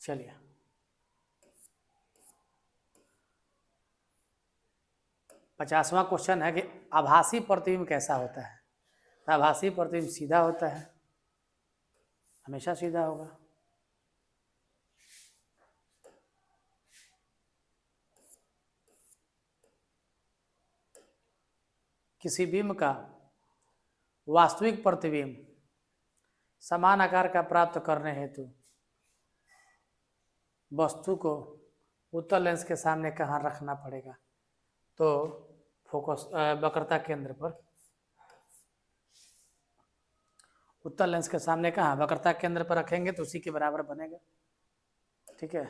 चलिए, पचासवां क्वेश्चन है कि आभासी प्रतिबिंब कैसा होता है? आभासी प्रतिबिंब सीधा होता है, हमेशा सीधा होगा। किसी बिंब का वास्तविक प्रतिबिंब समान आकार का प्राप्त करने हेतु वस्तु को उत्तल लेंस के सामने कहाँ रखना पड़ेगा? तो फोकस वक्रता केंद्र पर। उत्तल लेंस के सामने कहाँ? वक्रता केंद्र पर रखेंगे तो उसी के बराबर बनेगा, ठीक है।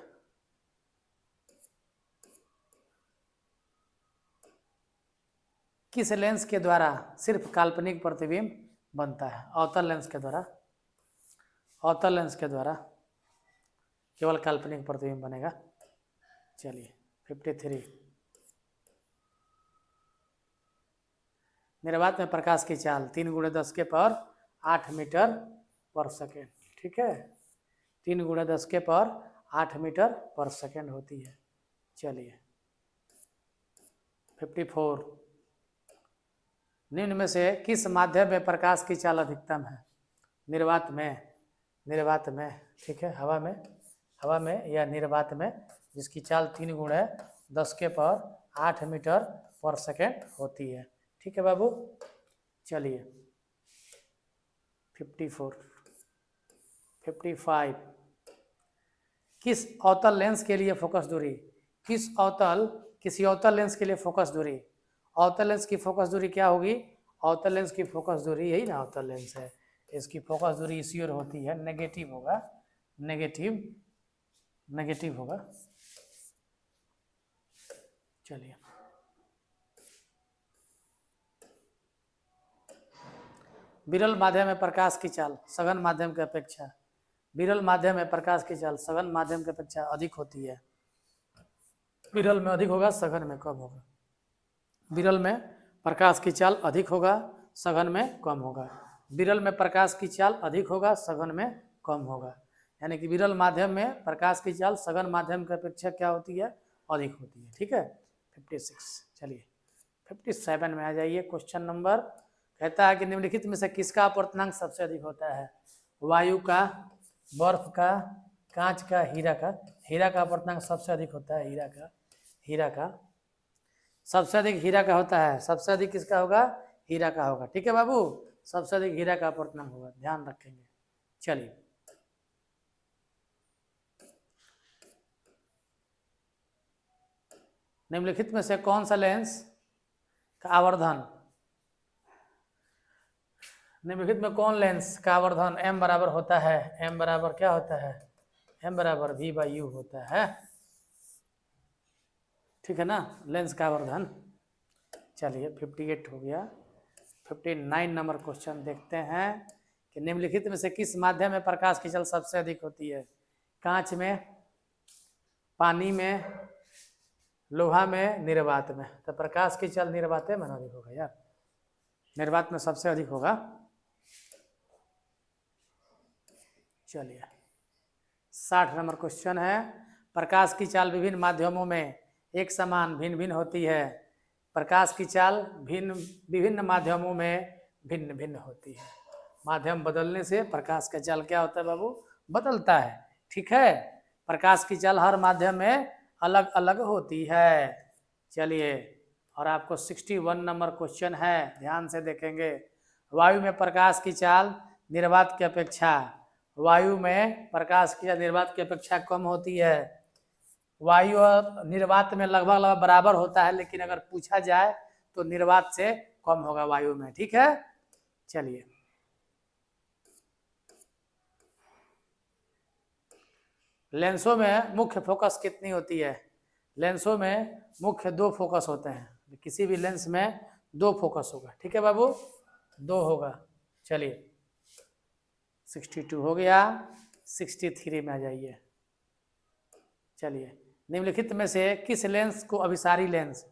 किस लेंस के द्वारा सिर्फ काल्पनिक प्रतिबिंब बनता है? अवतल लेंस के द्वारा। अवतल लेंस के द्वारा केवल काल्पनिक प्रतिबिंब बनेगा। चलिए, 53। निर्वात में प्रकाश की चाल 3 × 10 के पावर 8 मीटर पर सेकेंड, ठीक है। 3 × 10 के पावर 8 मीटर पर सेकेंड होती है। चलिए, 54। निम्न में से किस माध्यम में प्रकाश की चाल अधिकतम है? निर्वात में, ठीक है, हवा में या निर्वात में, जिसकी चाल 3 × 10 के पावर 8 मीटर पर सेकेंड होती है, ठीक है बाबू। चलिए, 54, 55। किस अवतल लेंस के लिए फोकस दूरी? किसी अवतल लेंस के लिए फोकस दूरी, अवतल लेंस की फोकस दूरी क्या होगी? अवतल लेंस की फोकस दूरी, यही ना अवतल लेंस है, इसकी फोकस दूरी इसी ओर होती है, नेगेटिव होगा, नेगेटिव होगा। चलिए, विरल माध्यम में प्रकाश की चाल सघन माध्यम की अपेक्षा, विरल माध्यम में प्रकाश की चाल सघन माध्यम की अपेक्षा अधिक होती है। विरल में अधिक होगा, सघन में कम होगा। विरल में प्रकाश की चाल अधिक होगा, सघन में कम होगा। विरल में प्रकाश की चाल अधिक होगा, सघन में कम होगा। यानी कि विरल माध्यम में प्रकाश की चाल सघन माध्यम की अपेक्षा क्या होती है? अधिक होती है, ठीक है। 56। चलिए, 57 में आ जाइए। क्वेश्चन नंबर कहता है कि निम्नलिखित में से किसका अपवर्तनांक सबसे अधिक होता है? वायु का, बर्फ का, कांच का, हीरा का। हीरा का अपवर्तनांक सबसे अधिक होता है, हीरा का सबसे अधिक हीरा का होता है। सबसे अधिक किसका होगा? हीरा का होगा, ठीक है बाबू, सबसे अधिक हीरा का अपवर्तनांक होगा, ध्यान रखेंगे। चलिए, निम्नलिखित में से कौन सा लेंस का आवर्धन, निम्नलिखित में कौन लेंस का आवर्धन m बराबर होता है? m बराबर क्या होता है? m बराबर v/u होता है, ठीक है ना, लेंस का आवर्धन। चलिए, 58 हो गया। 59 नंबर क्वेश्चन देखते हैं कि निम्नलिखित में से किस माध्यम में प्रकाश की चाल सबसे अधिक होती है? कांच में, पानी में, लोहा में, निर्वात में। तो प्रकाश की चाल निर्वात में अधिक होगा यार, निर्वात में सबसे अधिक होगा। चलिए 60 नंबर क्वेश्चन है, प्रकाश की चाल विभिन्न माध्यमों में एक समान भिन्न भिन्न होती है। प्रकाश की चाल विभिन्न माध्यमों में भिन्न भिन्न होती है। माध्यम बदलने से प्रकाश का चाल क्या होता है बाबू, बदलता है। ठीक है, प्रकाश की चाल हर माध्यम में अलग अलग होती है। चलिए, और आपको 61 नंबर क्वेश्चन है, ध्यान से देखेंगे। वायु में प्रकाश की चाल निर्वात की अपेक्षा, वायु में प्रकाश की चाल निर्वात की अपेक्षा कम होती है। वायु और निर्वात में लगभग लगभग बराबर होता है, लेकिन अगर पूछा जाए तो निर्वात से कम होगा वायु में। ठीक है, चलिए लेंसों में मुख्य फोकस कितनी होती है? लेंसों में मुख्य 2 फोकस होते हैं। किसी भी लेंस में 2 फोकस होगा। ठीक है बाबू, 2 होगा। चलिए 62 हो गया, 63 में आ जाइए। चलिए, निम्नलिखित में से किस लेंस को अभिसारी लेंस,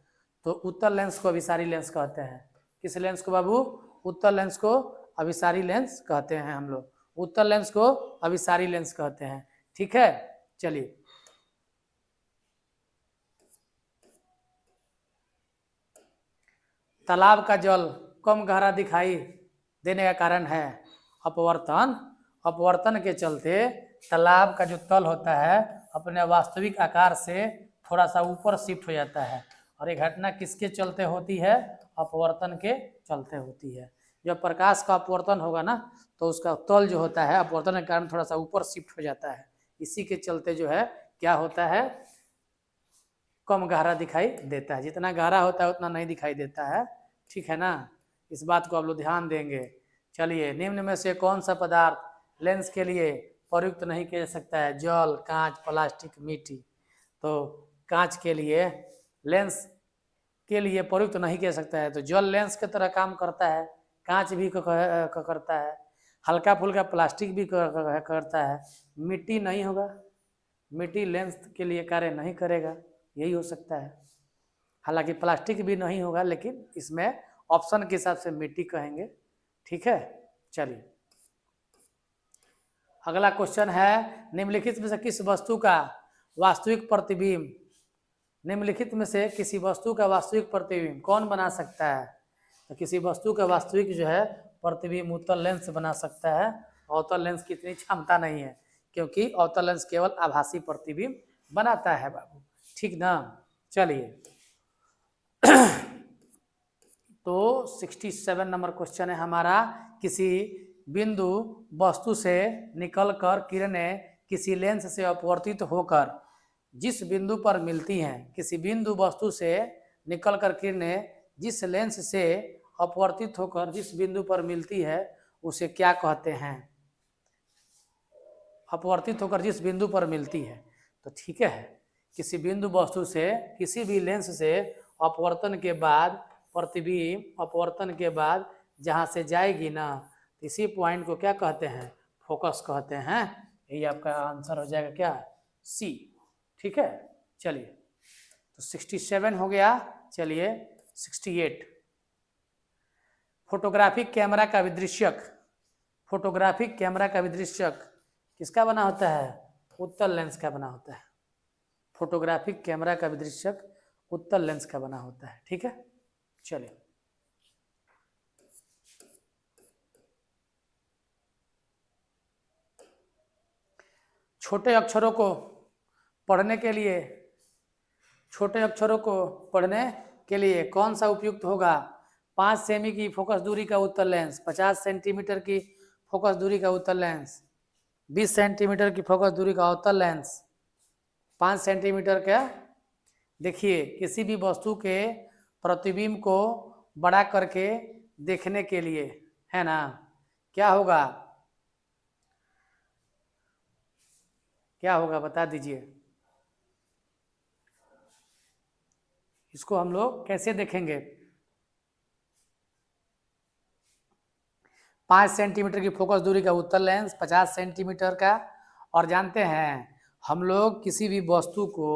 तो उत्तल लेंस को अभिसारी लेंस कहते हैं। किस लेंस को बाबू? उत्तल लेंस को अभिसारी लेंस कहते हैं हम लोग। उत्तल लेंस को अभिसारी लेंस कहते हैं। ठीक है, चलिए तालाब का जल कम गहरा दिखाई देने का कारण है अपवर्तन। अपवर्तन के चलते तालाब का जो तल होता है अपने वास्तविक आकार से थोड़ा सा ऊपर शिफ्ट हो जाता है। और ये घटना किसके चलते होती है? अपवर्तन के चलते होती है। जब प्रकाश का अपवर्तन होगा ना, तो उसका तल जो होता है अपवर्तन के कारण थोड़ा सा ऊपर शिफ्ट हो जाता है। इसी के चलते जो है क्या होता है, कम गहरा दिखाई देता है। जितना गहरा होता है उतना नहीं दिखाई देता है। ठीक है ना, इस बात को आप लोग ध्यान देंगे। चलिए, निम्न में से कौन सा पदार्थ लेंस के लिए प्रयुक्त नहीं किया जा सकता है? जल, कांच, प्लास्टिक, मिट्टी। तो कांच के लिए, लेंस के लिए प्रयुक्त नहीं किया सकता है। तो जल लेंस की तरह काम करता है, कांच भी करता है, हल्का फुल्का प्लास्टिक भी करता है। मिट्टी नहीं होगा, मिट्टी लेंस के लिए कार्य नहीं करेगा, यही हो सकता है। हालांकि प्लास्टिक भी नहीं होगा, लेकिन इसमें ऑप्शन के हिसाब से मिट्टी कहेंगे। ठीक है, चलिए अगला क्वेश्चन है, निम्नलिखित में से किस वस्तु का वास्तविक प्रतिबिंब, निम्नलिखित में से किसी वस्तु का वास्तविक प्रतिबिंब कौन बना सकता है? तो किसी वस्तु का वास्तविक जो है प्रतिबिंब उत्तल लेंस बना सकता है। अवतल लेंस की इतनी क्षमता नहीं है, क्योंकि अवतल लेंस केवल आभासी प्रतिबिंब बनाता है बाबू। ठीक ना, चलिए तो 67 नंबर क्वेश्चन है हमारा, किसी बिंदु वस्तु से निकलकर किरणें किसी लेंस से अपवर्तित होकर जिस बिंदु पर मिलती हैं, किसी बिंदु वस्तु से निकलकर किरणें जिस लेंस से अपवर्तित होकर जिस बिंदु पर मिलती है उसे क्या कहते हैं? अपवर्तित होकर जिस बिंदु पर मिलती है, तो ठीक है, किसी बिंदु वस्तु से किसी भी लेंस से अपवर्तन के बाद प्रतिबिंब अपवर्तन के बाद जहाँ से जाएगी ना, इसी पॉइंट को क्या कहते हैं? फोकस कहते हैं। यही आपका आंसर हो जाएगा क्या? सी। ठीक है, चलिए तो 67 हो गया। चलिए 68, फोटोग्राफिक कैमरा का विदृश्यक, फोटोग्राफिक कैमरा का विदृश्यक किसका बना होता है? उत्तल लेंस का बना होता है। फोटोग्राफिक कैमरा का विदृश्यक उत्तल लेंस का बना होता है। ठीक है, चलिए छोटे अक्षरों को पढ़ने के लिए, छोटे अक्षरों को पढ़ने के लिए कौन सा उपयुक्त होगा? 5 सेमी की फोकस दूरी का उत्तल लेंस, 50 सेंटीमीटर की फोकस दूरी का उत्तल लेंस, 20 सेंटीमीटर की फोकस दूरी का अवतल लेंस, 5 सेंटीमीटर का। देखिए, किसी भी वस्तु के प्रतिबिंब को बड़ा करके देखने के लिए, है ना, क्या होगा? क्या होगा बता दीजिए। इसको हम लोग कैसे देखेंगे? 5 सेंटीमीटर की फोकस दूरी का उत्तल लेंस, 50 सेंटीमीटर का। और जानते हैं हम लोग किसी भी वस्तु को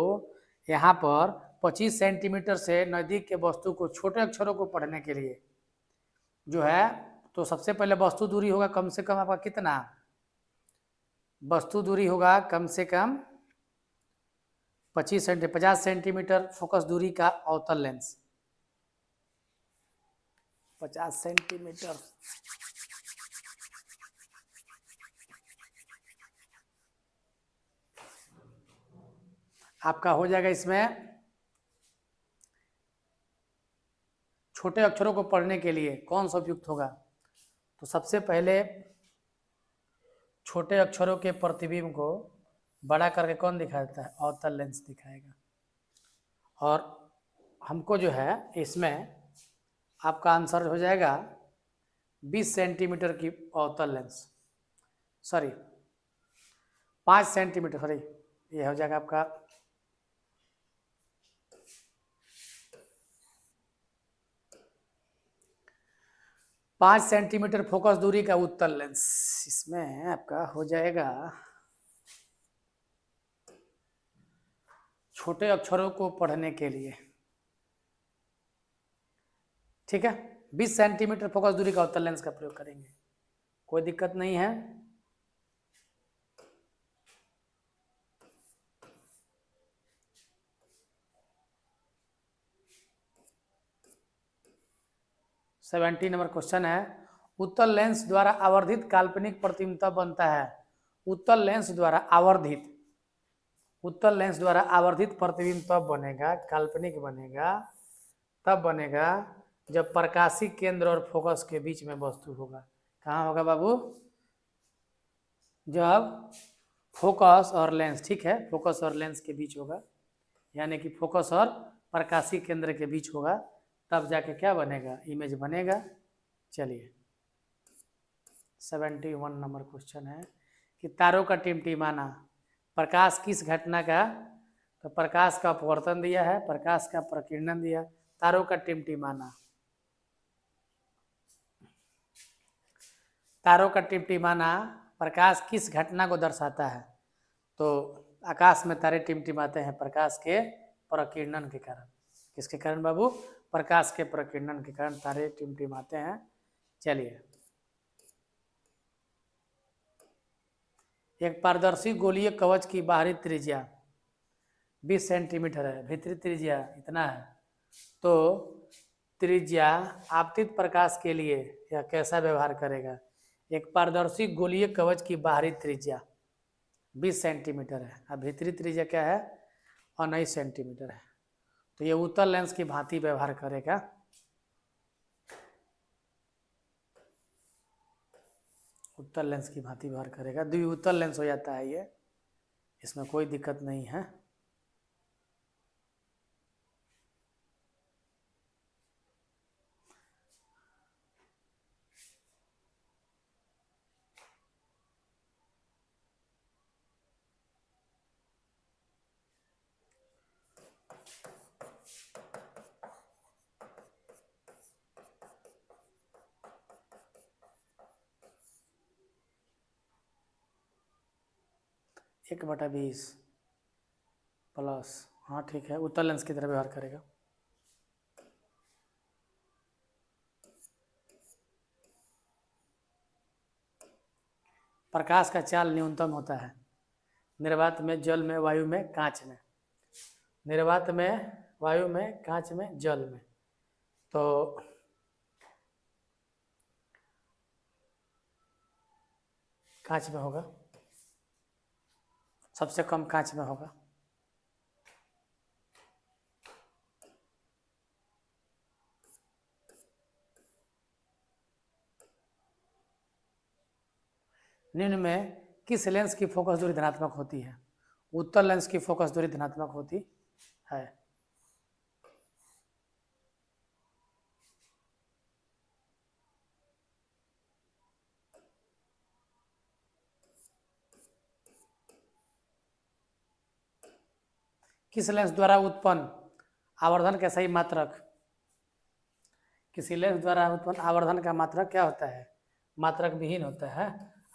यहाँ पर 25 सेंटीमीटर से नजदीक के वस्तु को छोटे अक्षरों को पढ़ने के लिए जो है, तो सबसे पहले वस्तु दूरी होगा कम से कम आपका कितना, वस्तु दूरी होगा कम से कम 50 सेंटीमीटर फोकस दूरी का अवतल लेंस 50 सेंटीमीटर। आपका हो जाएगा इसमें छोटे अक्षरों को पढ़ने के लिए कौन सा उपयुक्त होगा, तो सबसे पहले छोटे अक्षरों के प्रतिबिंब को बड़ा करके कौन दिखा देता है, अवतल लेंस दिखाएगा। और हमको जो है इसमें आपका आंसर हो जाएगा 20 सेंटीमीटर की अवतल लेंस, सॉरी 5 सेंटीमीटर, सॉरी ये हो जाएगा आपका 5 सेंटीमीटर फोकस दूरी का उत्तल लेंस। इसमें आपका हो जाएगा छोटे अक्षरों को पढ़ने के लिए, ठीक है। 20 सेंटीमीटर फोकस दूरी का उत्तल लेंस का प्रयोग करेंगे, कोई दिक्कत नहीं है। सेवेंटी नंबर क्वेश्चन है, उत्तल लेंस द्वारा आवर्धित काल्पनिक प्रतिबिंब तब बनता है, उत्तल लेंस द्वारा आवर्धित, उत्तल लेंस द्वारा आवर्धित प्रतिबिंब तब बनेगा, काल्पनिक बनेगा तब बनेगा जब प्रकाशी केंद्र और फोकस के बीच में वस्तु होगा। कहाँ होगा बाबू, जब फोकस और लेंस, ठीक है, फोकस और लेंस के बीच होगा, यानी कि फोकस और प्रकाशी केंद्र के बीच होगा, तब जाके क्या बनेगा, इमेज बनेगा। चलिए 71 नंबर क्वेश्चन है कि तारों का टिमटिमाना प्रकाश किस घटना का, तो प्रकाश का अपवर्तन दिया है, प्रकाश का प्रकीर्णन दिया, तारों का टिमटिमाना, तारों का टिमटिमाना प्रकाश किस घटना को दर्शाता है, तो आकाश में तारे टिमटिमाते हैं प्रकाश के प्रकीर्णन के कारण। किसके कारण बाबू, प्रकाश के प्रकीर्णन के कारण तारे टिमटिमाते हैं। चलिए, एक पारदर्शी गोलीय कवच की बाहरी त्रिज्या 20 सेंटीमीटर है, भीतरी त्रिज्या इतना है, तो त्रिज्या आपतित प्रकाश के लिए यह कैसा व्यवहार करेगा। एक पारदर्शी गोलीय कवच की बाहरी त्रिज्या 20 सेंटीमीटर है, अब भीतरी त्रिज्या क्या है, 19 सेंटीमीटर है, तो ये उत्तल लेंस की भांति व्यवहार करेगा। उत्तल लेंस की भांति व्यवहार करेगा, द्विउत्तल लेंस हो जाता है ये, इसमें कोई दिक्कत नहीं है। एक बटा 20 प्लस, हाँ ठीक है, उत्तल लेंस की तरह व्यवहार करेगा। प्रकाश का चाल न्यूनतम होता है निर्वात में, जल में, वायु में, कांच में। निर्वात में, वायु में, कांच में, जल में, तो कांच में होगा, सबसे कम कांच में होगा। निम्न में किस लेंस की फोकस दूरी धनात्मक होती है, उत्तल लेंस की फोकस दूरी धनात्मक होती है। किस लेंस द्वारा उत्पन्न आवर्धन का सही मात्रक, किसी लेंस द्वारा उत्पन्न आवर्धन का मात्रक क्या होता है, मात्रक विहीन होता है,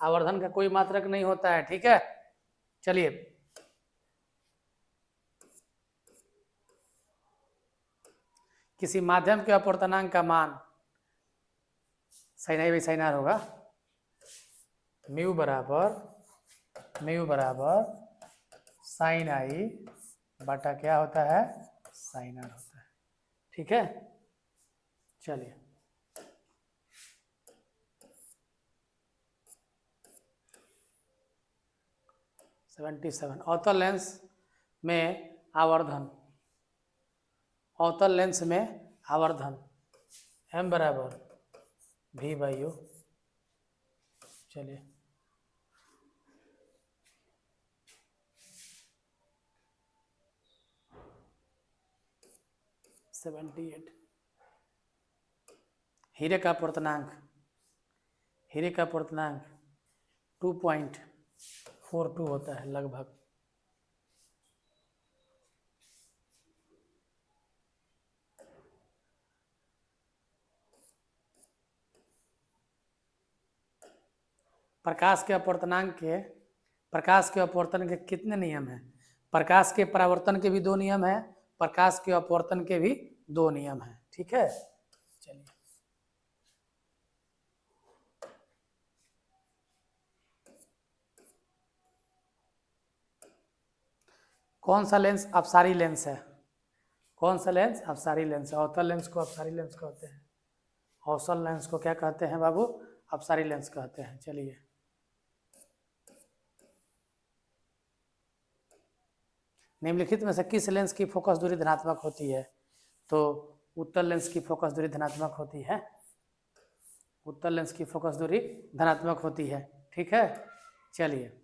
आवर्धन का कोई मात्रक नहीं होता है, ठीक है। चलिए किसी माध्यम के अपवर्तनांक का मान sine I by sine R होगा, म्यू बराबर साइन आई बटा क्या होता है, साइन आर होता है। ठीक है, चलिए सेवेंटी सेवन, अवतल लेंस में आवर्धन, अवतल लेंस में आवर्धन m बराबर v बाई यू। चलिए 78, हीरे का अपवर्तनांक 2.42 होता है लगभग। प्रकाश के अपवर्तन के कितने नियम हैं? प्रकाश के परावर्तन के भी 2 नियम हैं, प्रकाश के अपवर्तन के भी 2 नियम हैं। ठीक है, चलिए कौन सा लेंस अपसारी लेंस है? कौन सा लेंस अपसारी लेंस है? अवतल लेंस को अपसारी लेंस कहते हैं, अवतल लेंस को क्या कहते हैं बाबू? अपसारी लेंस कहते हैं। चलिए निम्नलिखित में से किस लेंस की फोकस दूरी धनात्मक होती है? तो उत्तल लेंस की फोकस दूरी धनात्मक होती है, उत्तल लेंस की फोकस दूरी धनात्मक होती है। ठीक है, चलिए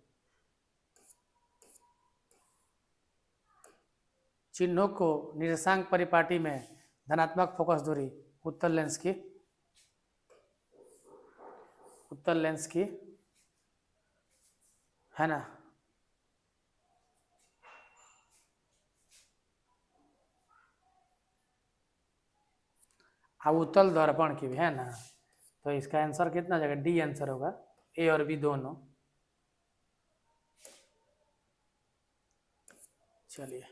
चिन्हों को निर्देशांक परिपाटी में धनात्मक फोकस दूरी उत्तल लेंस की है ना, अब उत्तल दर्पण की भी है ना। तो इसका आंसर कितना हो जाएगा? डी आंसर होगा, ए और बी दोनों। चलिए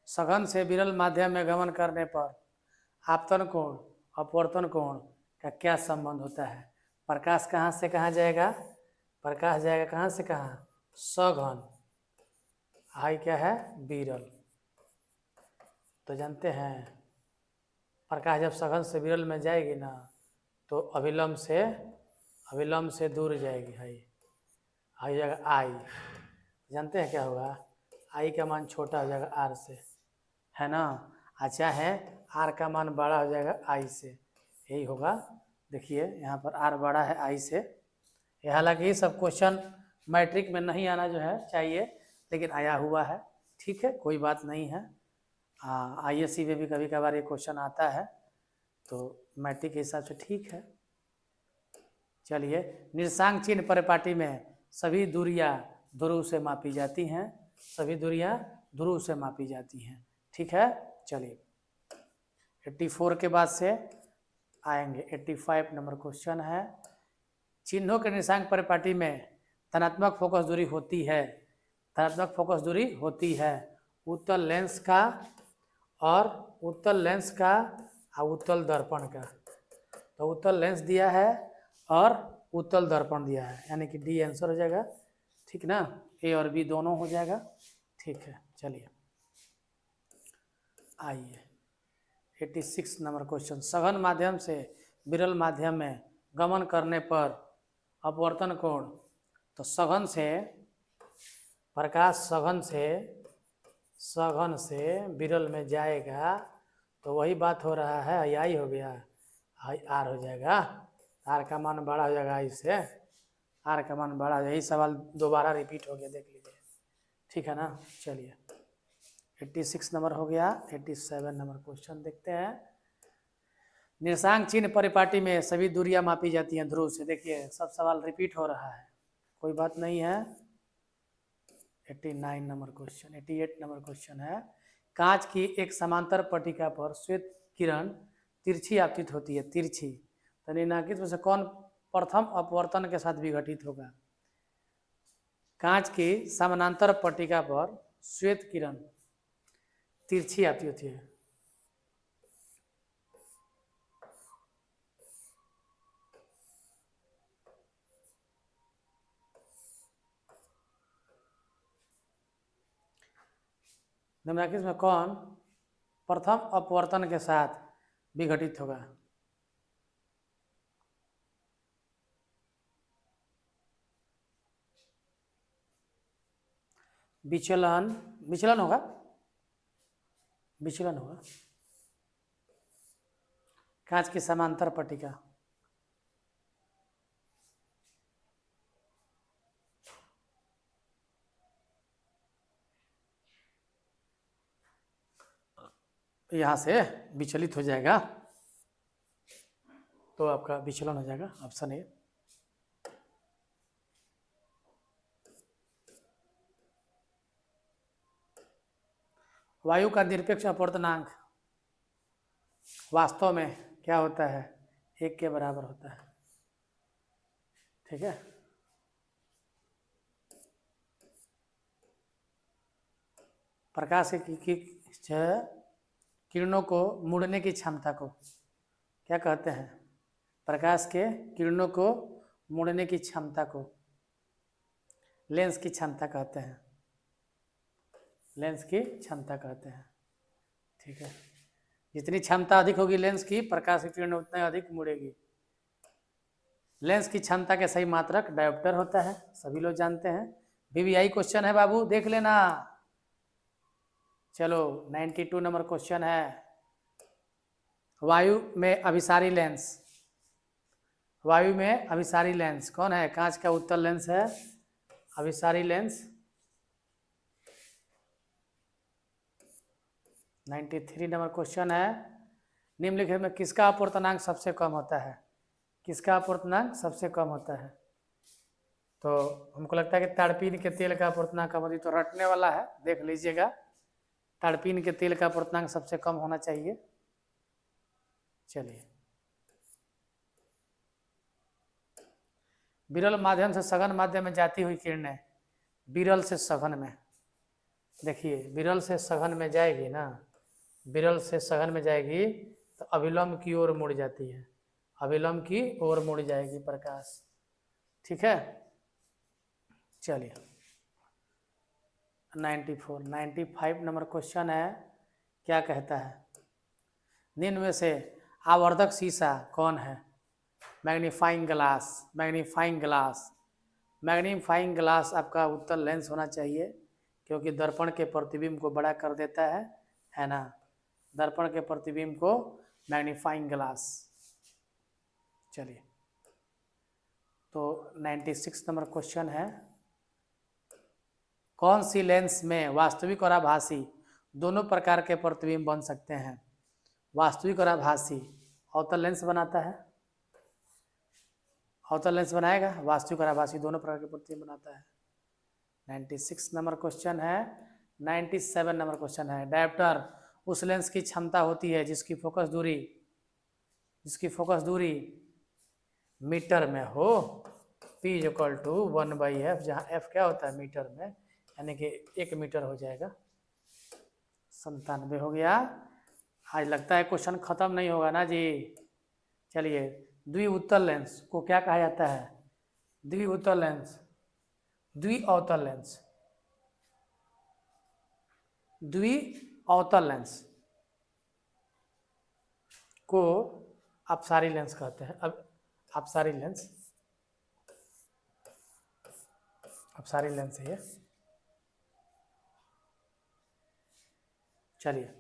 सघन से विरल माध्यम में गमन करने पर आपतन कोण अपवर्तन कोण का क्या संबंध होता है? प्रकाश कहाँ से कहाँ जाएगा? प्रकाश जाएगा कहाँ से कहाँ? सघन, आई क्या है? विरल। तो जानते हैं प्रकाश जब सघन से विरल में जाएगी ना तो अभिलंब से दूर जाएगी, आई जाएगा आई। जानते हैं क्या होगा? आई का मान छोटा हो जाएगा आर से, है ना। अच्छा है, आर का मान बड़ा हो जाएगा आई से, यही होगा। देखिए यहाँ पर आर बड़ा है आई से। हालांकि ये सब क्वेश्चन मैट्रिक में नहीं आना जो है चाहिए, लेकिन आया हुआ है। ठीक है, कोई बात नहीं है। ISC में भी कभी कभार ये क्वेश्चन आता है, तो मैट्रिक के हिसाब से ठीक है। चलिए निर्देशांक चिन्ह परिपाटी में सभी दूरियां ध्रुव से मापी जाती हैं, सभी दूरियां ध्रुव से मापी जाती हैं। ठीक है, चलिए 84 के बाद से आएंगे 85 नंबर क्वेश्चन है। चिन्हों के निर्देशांक परिपाटी में धनात्मक फोकस दूरी होती है, धनात्मक फोकस दूरी होती है उत्तल लेंस का और उत्तल दर्पण का। तो उत्तल लेंस दिया है और उत्तल दर्पण दिया है, यानी कि डी आंसर हो जाएगा। ठीक ना, ए और बी दोनों हो जाएगा। ठीक है, चलिए आइए 86 नंबर क्वेश्चन। सघन माध्यम से विरल माध्यम में गमन करने पर अपवर्तन कोण। तो सघन से प्रकाश सघन से विरल में जाएगा तो वही बात हो रहा है, आई हो गया, आई आर हो जाएगा। आर का मान बड़ा हो जाएगा आई से, आर का मान बड़ा हो जाएगा। यही सवाल दोबारा रिपीट हो गया, देख लीजिए। ठीक है ना, चलिए 86 नंबर हो गया। 87 नंबर क्वेश्चन देखते हैं। निर्देशांक चिन्ह परिपाटी में सभी दूरियां मापी जाती हैं ध्रुव से। देखिए सब सवाल रिपीट हो रहा है, कोई बात नहीं है। 89 नंबर क्वेश्चन, 88 नंबर क्वेश्चन है। कांच की एक समांतर पट्टिका पर श्वेत किरण तिरछी आपतित होती है, तिरछी। तो निम्नलिखित में से कौन प्रथम अपवर्तन के साथ विघटित होगा? कांच की समानांतर पट्टिका पर श्वेत किरण तिरछी आती होती है। निम्नलिखित में कौन प्रथम अपवर्तन के साथ विघटित होगा? विचलन, विचलन होगा, विचलन होगा। कांच की समांतर पट्टिका, यहाँ से विचलित हो जाएगा तो आपका विचलन हो जाएगा, ऑप्शन ए। वायु का निरपेक्ष अपवर्तनांक वास्तव में क्या होता है? 1 के बराबर होता है। ठीक है, प्रकाश की किरणों को मुड़ने की क्षमता को क्या कहते हैं? प्रकाश के किरणों को मुड़ने की क्षमता को लेंस की क्षमता कहते हैं, लेंस की क्षमता कहते हैं। ठीक है, जितनी क्षमता अधिक होगी लेंस की, प्रकाश की किरण उतना अधिक मुड़ेगी। लेंस की क्षमता के सही मात्रक डायोप्टर होता है, सभी लोग जानते हैं। VVI क्वेश्चन है बाबू, देख लेना। चलो 92 नंबर क्वेश्चन है, वायु में अभिसारी लेंस, वायु में अभिसारी लेंस कौन है? कांच का उत्तल लेंस है अभिसारी लेंस। 93 नंबर क्वेश्चन है, निम्नलिखित में किसका अपवर्तनांक सबसे कम होता है? किसका अपवर्तनांक सबसे कम होता है? तो हमको लगता है कि ताड़पीन के तेल का अपवर्तनांक कम होती, तो रटने वाला है, देख लीजिएगा। ताड़पीन के तेल का अपवर्तनांक सबसे कम होना चाहिए। चलिए, विरल माध्यम से सघन माध्यम में जाती हुई किरणें, विरल से सघन में, देखिए विरल से सघन में जाएगी ना, विरल से सघन में जाएगी तो अभिलंब की ओर मुड़ जाती है, अभिलंब की ओर मुड़ जाएगी प्रकाश। ठीक है, चलिए 95 नंबर क्वेश्चन है, क्या कहता है? निम्न में से आवर्धक शीशा कौन है? Magnifying glass, magnifying glass, magnifying glass आपका उत्तल लेंस होना चाहिए, क्योंकि दर्पण के प्रतिबिंब को बड़ा कर देता है ना, दर्पण के प्रतिबिंब को मैग्नीफाइंग ग्लास। चलिए, तो 96 नंबर क्वेश्चन है, कौन सी लेंस में वास्तविक और आभासी दोनों प्रकार के प्रतिबिंब बन सकते हैं? वास्तविक और आभासी अवतल लेंस बनाता है, अवतल लेंस बनाएगा, वास्तविक और आभासी दोनों प्रकार के प्रतिबिंब बनाता है। 96 नंबर क्वेश्चन है। 97 नंबर क्वेश्चन है, डायोप्टर उस लेंस की क्षमता होती है जिसकी फोकस दूरी मीटर में हो, P = 1/f, जहाँ f क्या होता है? मीटर में, यानी कि 1 मीटर हो जाएगा। 97 हो गया। आज लगता है क्वेश्चन खत्म नहीं होगा ना जी। चलिए, द्विउत्तल लेंस को क्या कहा जाता है? द्विउत्तल लेंस, द्विअवतल लेंस, द्विअवतल लेंस को अपसारी लेंस कहते हैं। अब अपसारी लेंस, अपसारी लेंस है ये। चलिए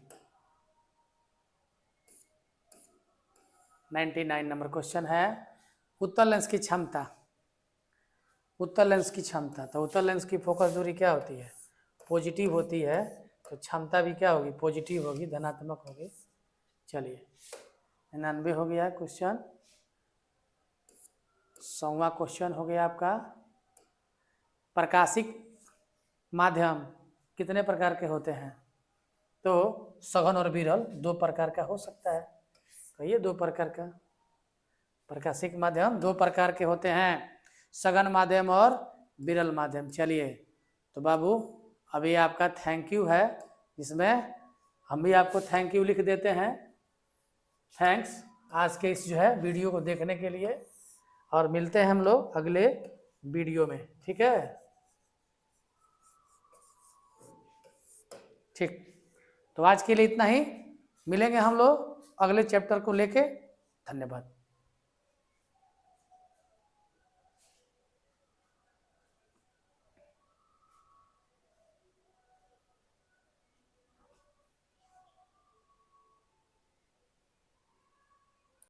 99 नंबर क्वेश्चन है, उत्तल लेंस की क्षमता, उत्तल लेंस की क्षमता, तो उत्तल लेंस की फोकस दूरी क्या होती है? पॉजिटिव होती है, तो क्षमता भी क्या होगी? पॉजिटिव होगी, धनात्मक होगी। चलिए 99 हो गया क्वेश्चन। 100वां क्वेश्चन हो गया आपका, प्रकाशिक माध्यम कितने प्रकार के होते हैं? तो सघन और विरल 2 प्रकार का हो सकता है। कहिए 2 प्रकार का। प्रकाशिक माध्यम 2 प्रकार के होते हैं, सघन माध्यम और विरल माध्यम। चलिए, तो बाबू अभी आपका थैंक यू है, इसमें हम भी आपको थैंक यू लिख देते हैं। थैंक्स आज के इस जो है वीडियो को देखने के लिए, और मिलते हैं हम लोग अगले वीडियो में, ठीक है। ठीक, तो आज के लिए इतना ही, मिलेंगे हम लोग अगले चैप्टर को लेके। धन्यवाद।